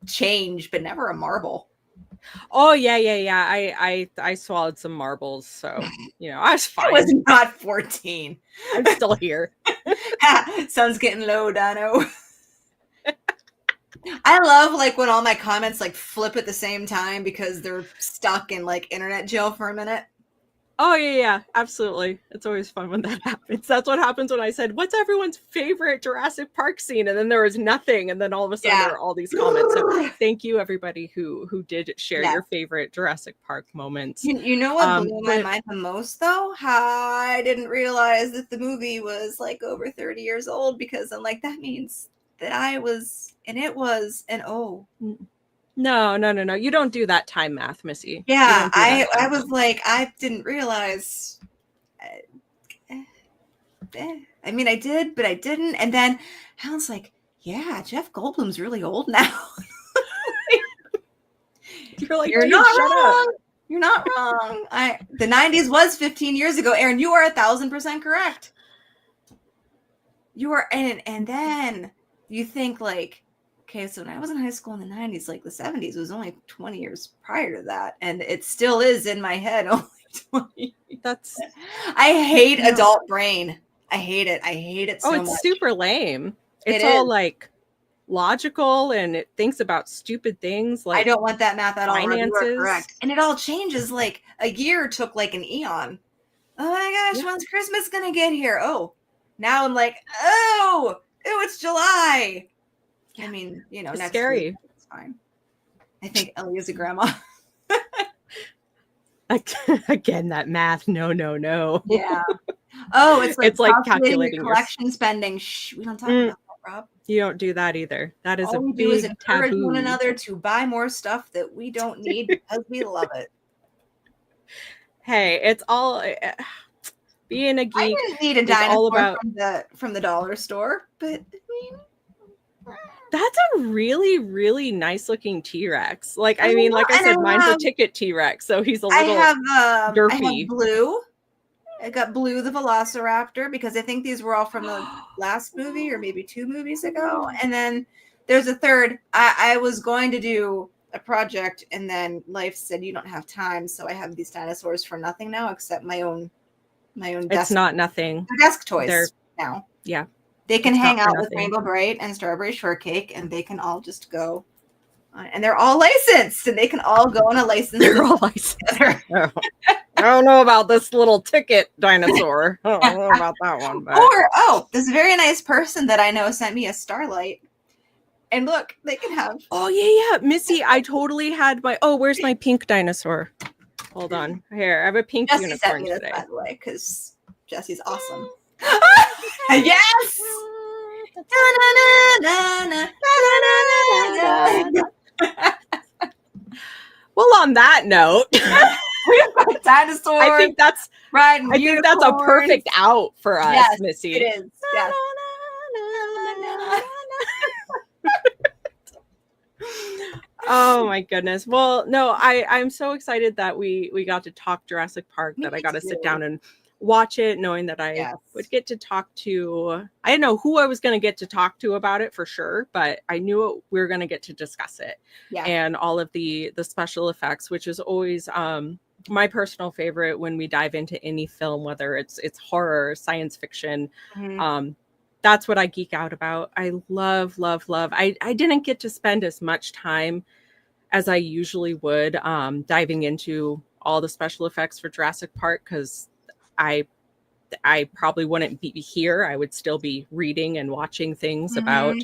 change, but never a marble. Oh, yeah. I swallowed some marbles. So, I was fine. I was not 14. I'm still here. Sun's getting low, Dino. I love like when all my comments like flip at the same time because they're stuck in like internet jail for a minute. Oh yeah, absolutely. It's always fun when that happens. That's what happens when I said, "What's everyone's favorite Jurassic Park scene?" And then there was nothing, and then all of a sudden there are all these comments. So thank you everybody who did share your favorite Jurassic Park moments. You know what blew my mind the most though? How I didn't realize that the movie was like over 30 years old because I'm like, that means that I was and it was and oh. No. You don't do that time math, Missy. Yeah, I was like, I didn't realize. I mean, I did, but I didn't. And then I was like, yeah, Jeff Goldblum's really old now. You're like, you're not wrong. You're not wrong. The 90s was 15 years ago. Aaron, you are 1,000% correct. You are, and then you think like, okay, so when I was in high school in the 90s, like the 70s was only 20 years prior to that. And it still is in my head only 20. I hate adult brain. I hate it. I hate it so much. Oh, it's super lame. It's all like logical and it thinks about stupid things like I don't want that math at all. Finances. You are correct. And it all changes. Like a year took like an eon. Oh my gosh, when's Christmas gonna get here? Oh, now I'm like, oh, it's July. I mean, it's next scary. week, it's fine. I think Ellie is a grandma. Again, that math. No. Yeah. Oh, it's like calculating collection spending. Shh, we don't talk about that, Rob. You don't do that either. That is all we do is encourage one another to buy more stuff that we don't need because we love it. Hey, it's all being a geek. I didn't need a dinosaur from the dollar store, but I mean. That's a really, really nice looking T-Rex. Like, I mean, like I said, mine's a ticket T-Rex, so he's a little derpy. I have Blue. I got Blue the Velociraptor because I think these were all from the last movie or maybe 2 movies ago. And then there's a third. I was going to do a project and then life said you don't have time, so I have these dinosaurs for nothing now except my own desk. It's not nothing. They're desk toys now. Yeah. They can hang out with Rainbow Bright and Strawberry Shortcake, and they can all just go. And they're all licensed, and they can all go on a license. They're all licensed. I don't know about this little ticket dinosaur. I don't know about that one. But. Or, this very nice person that I know sent me a Starlight. And look, they can have. Oh, yeah. Missy, I totally had my. Oh, where's my pink dinosaur? Hold on. Here, I have a pink unicorn sent me this, today. by the way, because Jesse's awesome. Yes. Well, on that note, we've got dinosaurs. I think that's a perfect out for us, yes, Missy. It is. Yes. Oh my goodness. Well, no, I'm so excited that we got to talk Jurassic Park, that I got to sit down and watch it, knowing that I would get to talk to, I didn't know who I was going to get to talk to about it for sure, but I knew we were going to get to discuss it. And all of the special effects, which is always my personal favorite when we dive into any film, whether it's horror, science fiction. That's what I geek out about. I love. I didn't get to spend as much time as I usually would, diving into all the special effects for Jurassic Park, because I probably wouldn't be here. I would still be reading and watching things about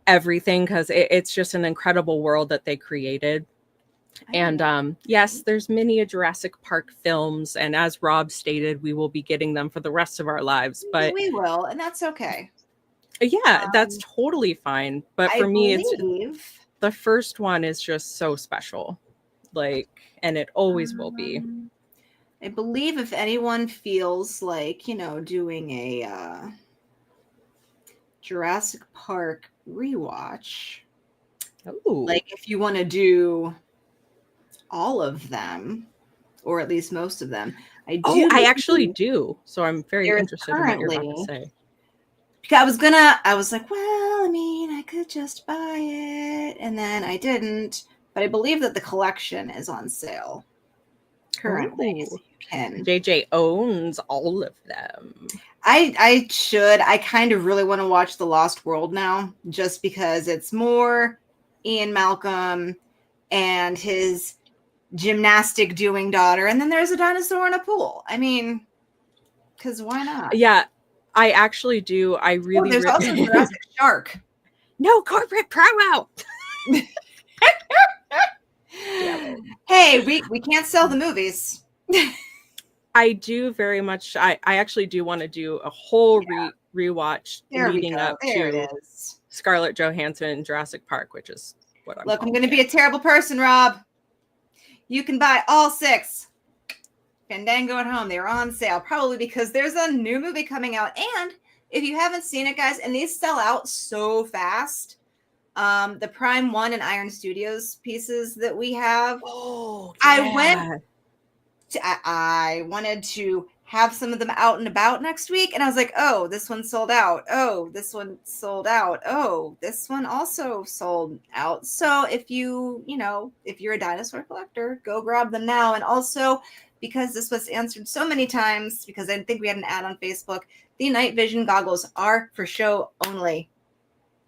everything, because it's just an incredible world that they created. And yes, there's many a Jurassic Park films, and as Rob stated, we will be getting them for the rest of our lives. But we will, and that's okay. Yeah, that's totally fine. But for me, it's the first one is just so special, like, and it always will be. I believe if anyone feels like, doing a Jurassic Park rewatch, like if you want to do all of them, or at least most of them, I actually do. So I'm very interested in what you're about to say. Because I was like, well, I mean, I could just buy it, and then I didn't. But I believe that the collection is on sale currently. So you can. JJ owns all of them. I should. I kind of really want to watch The Lost World now, just because it's more Ian Malcolm and his gymnastic doing daughter, and then there's a dinosaur in a pool. I mean, because why not? Yeah, I actually do. I really. There's also Jurassic Shark. No corporate promo. Hey, we can't sell the movies. I do very much. I actually do want to do a whole rewatch leading up to Scarlett Johansson Jurassic Park, which is what I'm. Look, I'm going to be a terrible person, Rob. You can buy all 6. Fandango at home. They're on sale, probably because there's a new movie coming out. And if you haven't seen it, guys, and these sell out so fast, the Prime 1 and Iron Studios pieces that we have. Oh, yeah. I wanted to have some of them out and about next week, and I was like, oh, this one sold out. Oh, this one sold out. Oh, this one also sold out. So if you're a dinosaur collector, go grab them now. And also, because this was answered so many times, because I think we had an ad on Facebook, the night vision goggles are for show only.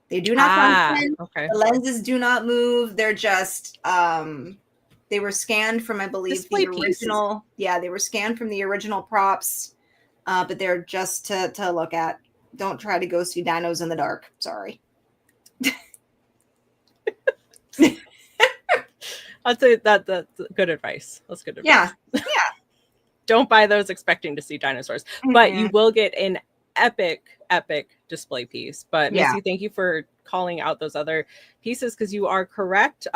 They do not function. Okay. The lenses do not move. They're just they were scanned from, I believe, display the original. Pieces. Yeah, they were scanned from the original props, but they're just to look at. Don't try to go see dinos in the dark. Sorry. I'd say that's good advice. That's good advice. Yeah. Don't buy those expecting to see dinosaurs, but you will get an epic display piece. But Missy, thank you for calling out those other pieces, because you are correct.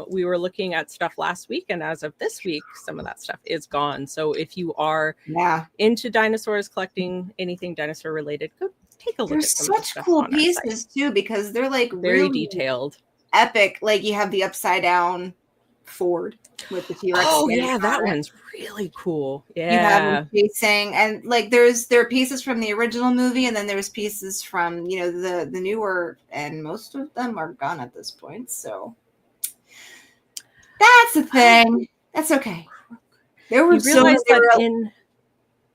We were looking at stuff last week, and as of this week, some of that stuff is gone. So if you are into dinosaurs, collecting anything dinosaur related, go take a look. There's at some such cool pieces too, because they're like very really detailed, epic. Like you have the upside down Ford with the T-Rex. Oh yeah, that one's really cool. Yeah, you have them facing, and like there are pieces from the original movie, and then there's pieces from the newer, and most of them are gone at this point. So that's the thing. That's okay. There were so many in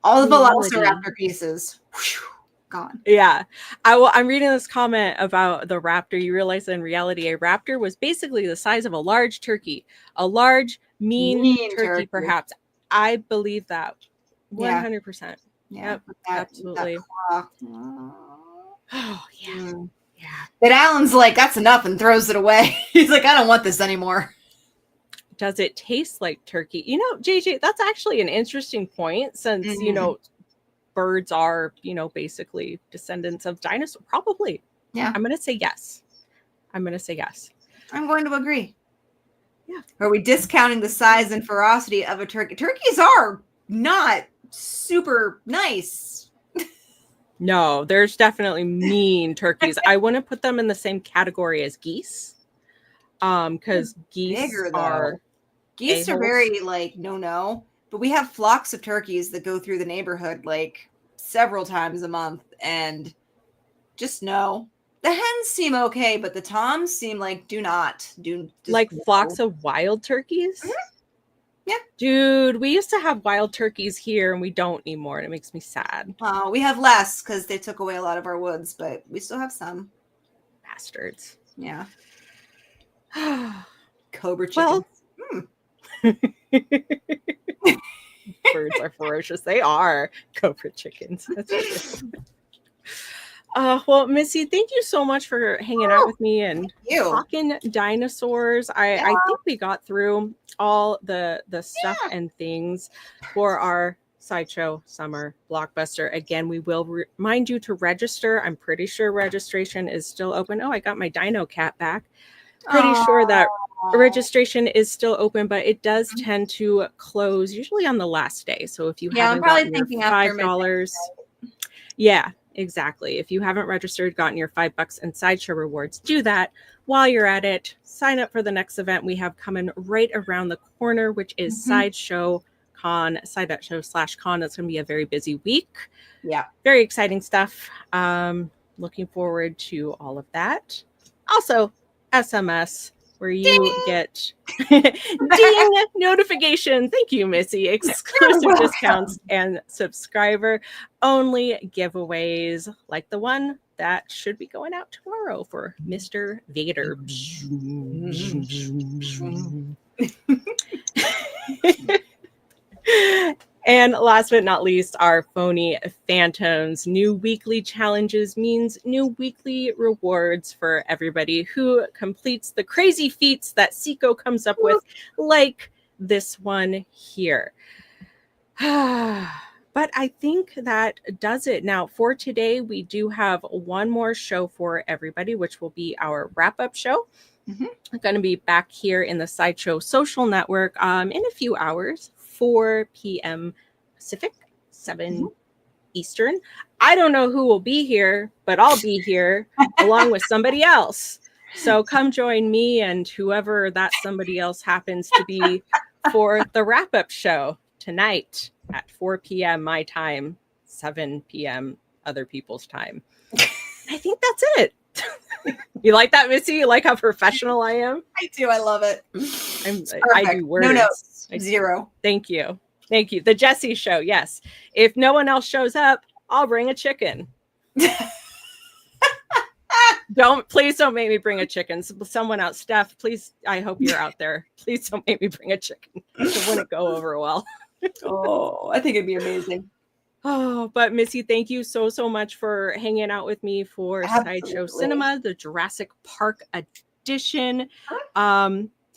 all the Velociraptor pieces. Whew, gone. Yeah. I'm reading this comment about the raptor. You realize that in reality, a raptor was basically the size of a large turkey, a large, mean turkey, perhaps. I believe that 100%. Yeah. Yep, absolutely. Oh, yeah. Yeah. But Alan's like, that's enough, and throws it away. He's like, I don't want this anymore. Does it taste like turkey? JJ, that's actually an interesting point, since, birds are, basically descendants of dinosaurs. Probably. Yeah. I'm going to say yes. I'm going to agree. Yeah. Are we discounting the size and ferocity of a turkey? Turkeys are not super nice. No, there's definitely mean turkeys. I wouldn't put them in the same category as geese. Because geese are very like no. But we have flocks of turkeys that go through the neighborhood like several times a month, and just no. The hens seem okay, but the toms seem like flocks of wild turkeys. Mm-hmm. Yeah, dude, we used to have wild turkeys here, and we don't anymore, and it makes me sad. We have less because they took away a lot of our woods, but we still have some. Bastards. Yeah. Cobra chicken. Well, birds are ferocious. They are cobra chickens. That's true. Well, Missy, thank you so much for hanging out with me and talking dinosaurs. I think we got through all the stuff and things for our Sideshow Summer Blockbuster. Again, we will remind you to register. I'm pretty sure registration is still open. Oh, I got my Dino Cat back. Pretty sure that registration is still open, but it does tend to close usually on the last day. So if you haven't gotten your $5, yeah, exactly. If you haven't registered, gotten your $5 in Sideshow rewards, do that while you're at it. Sign up for the next event we have coming right around the corner, which is Sideshow Con, Sideshow/Con. That's going to be a very busy week. Yeah. Very exciting stuff. Looking forward to all of that. Also, SMS, where you get ding notification. Thank you, Missy. Exclusive discounts and subscriber only giveaways like the one that should be going out tomorrow for Mr. Vader. And last but not least, our phony phantoms. New weekly challenges means new weekly rewards for everybody who completes the crazy feats that Seiko comes up with, like this one here. But I think that does it. Now, for today, we do have one more show for everybody, which will be our wrap-up show. I'm going to be back here in the Sideshow Social Network in a few hours. 4 p.m. Pacific, 7 Eastern. I don't know who will be here, but I'll be here along with somebody else. So come join me and whoever that somebody else happens to be for the wrap-up show tonight at 4 p.m. my time, 7 p.m. other people's time. I think that's it. You like that, Missy? You like how professional I am? I do. I love it. I do words. No notes. Zero. Thank you. Thank you. The Jessie Show. Yes. If no one else shows up, I'll bring a chicken. Please don't make me bring a chicken. Someone else, Steph, please. I hope you're out there. Please don't make me bring a chicken. It wouldn't go over well. Oh, I think it'd be amazing. Oh, but Missy, thank you so much for hanging out with me for Sideshow Cinema, the Jurassic Park edition.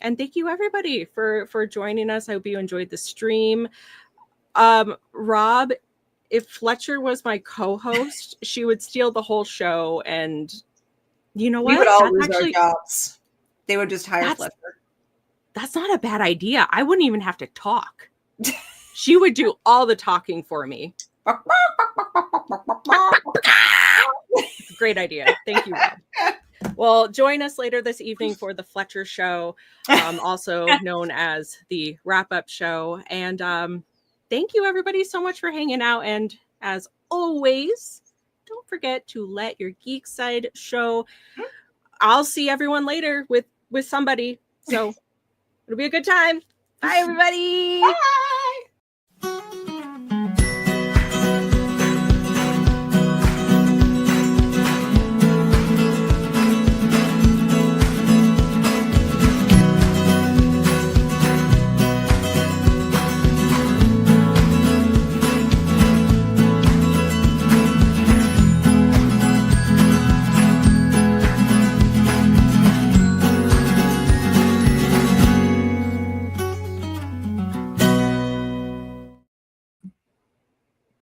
And thank you everybody for joining us. I hope you enjoyed the stream. Rob, if Fletcher was my co-host, she would steal the whole show, and you know what? We would all lose our jobs. They would just hire Fletcher. That's not a bad idea. I wouldn't even have to talk. She would do all the talking for me. Great idea. Thank you, Rob. Well, join us later this evening for the Fletcher Show, also known as the wrap-up show. And thank you, everybody, so much for hanging out. And as always, don't forget to let your geek side show. I'll see everyone later with somebody. So it'll be a good time. Bye, everybody. Bye.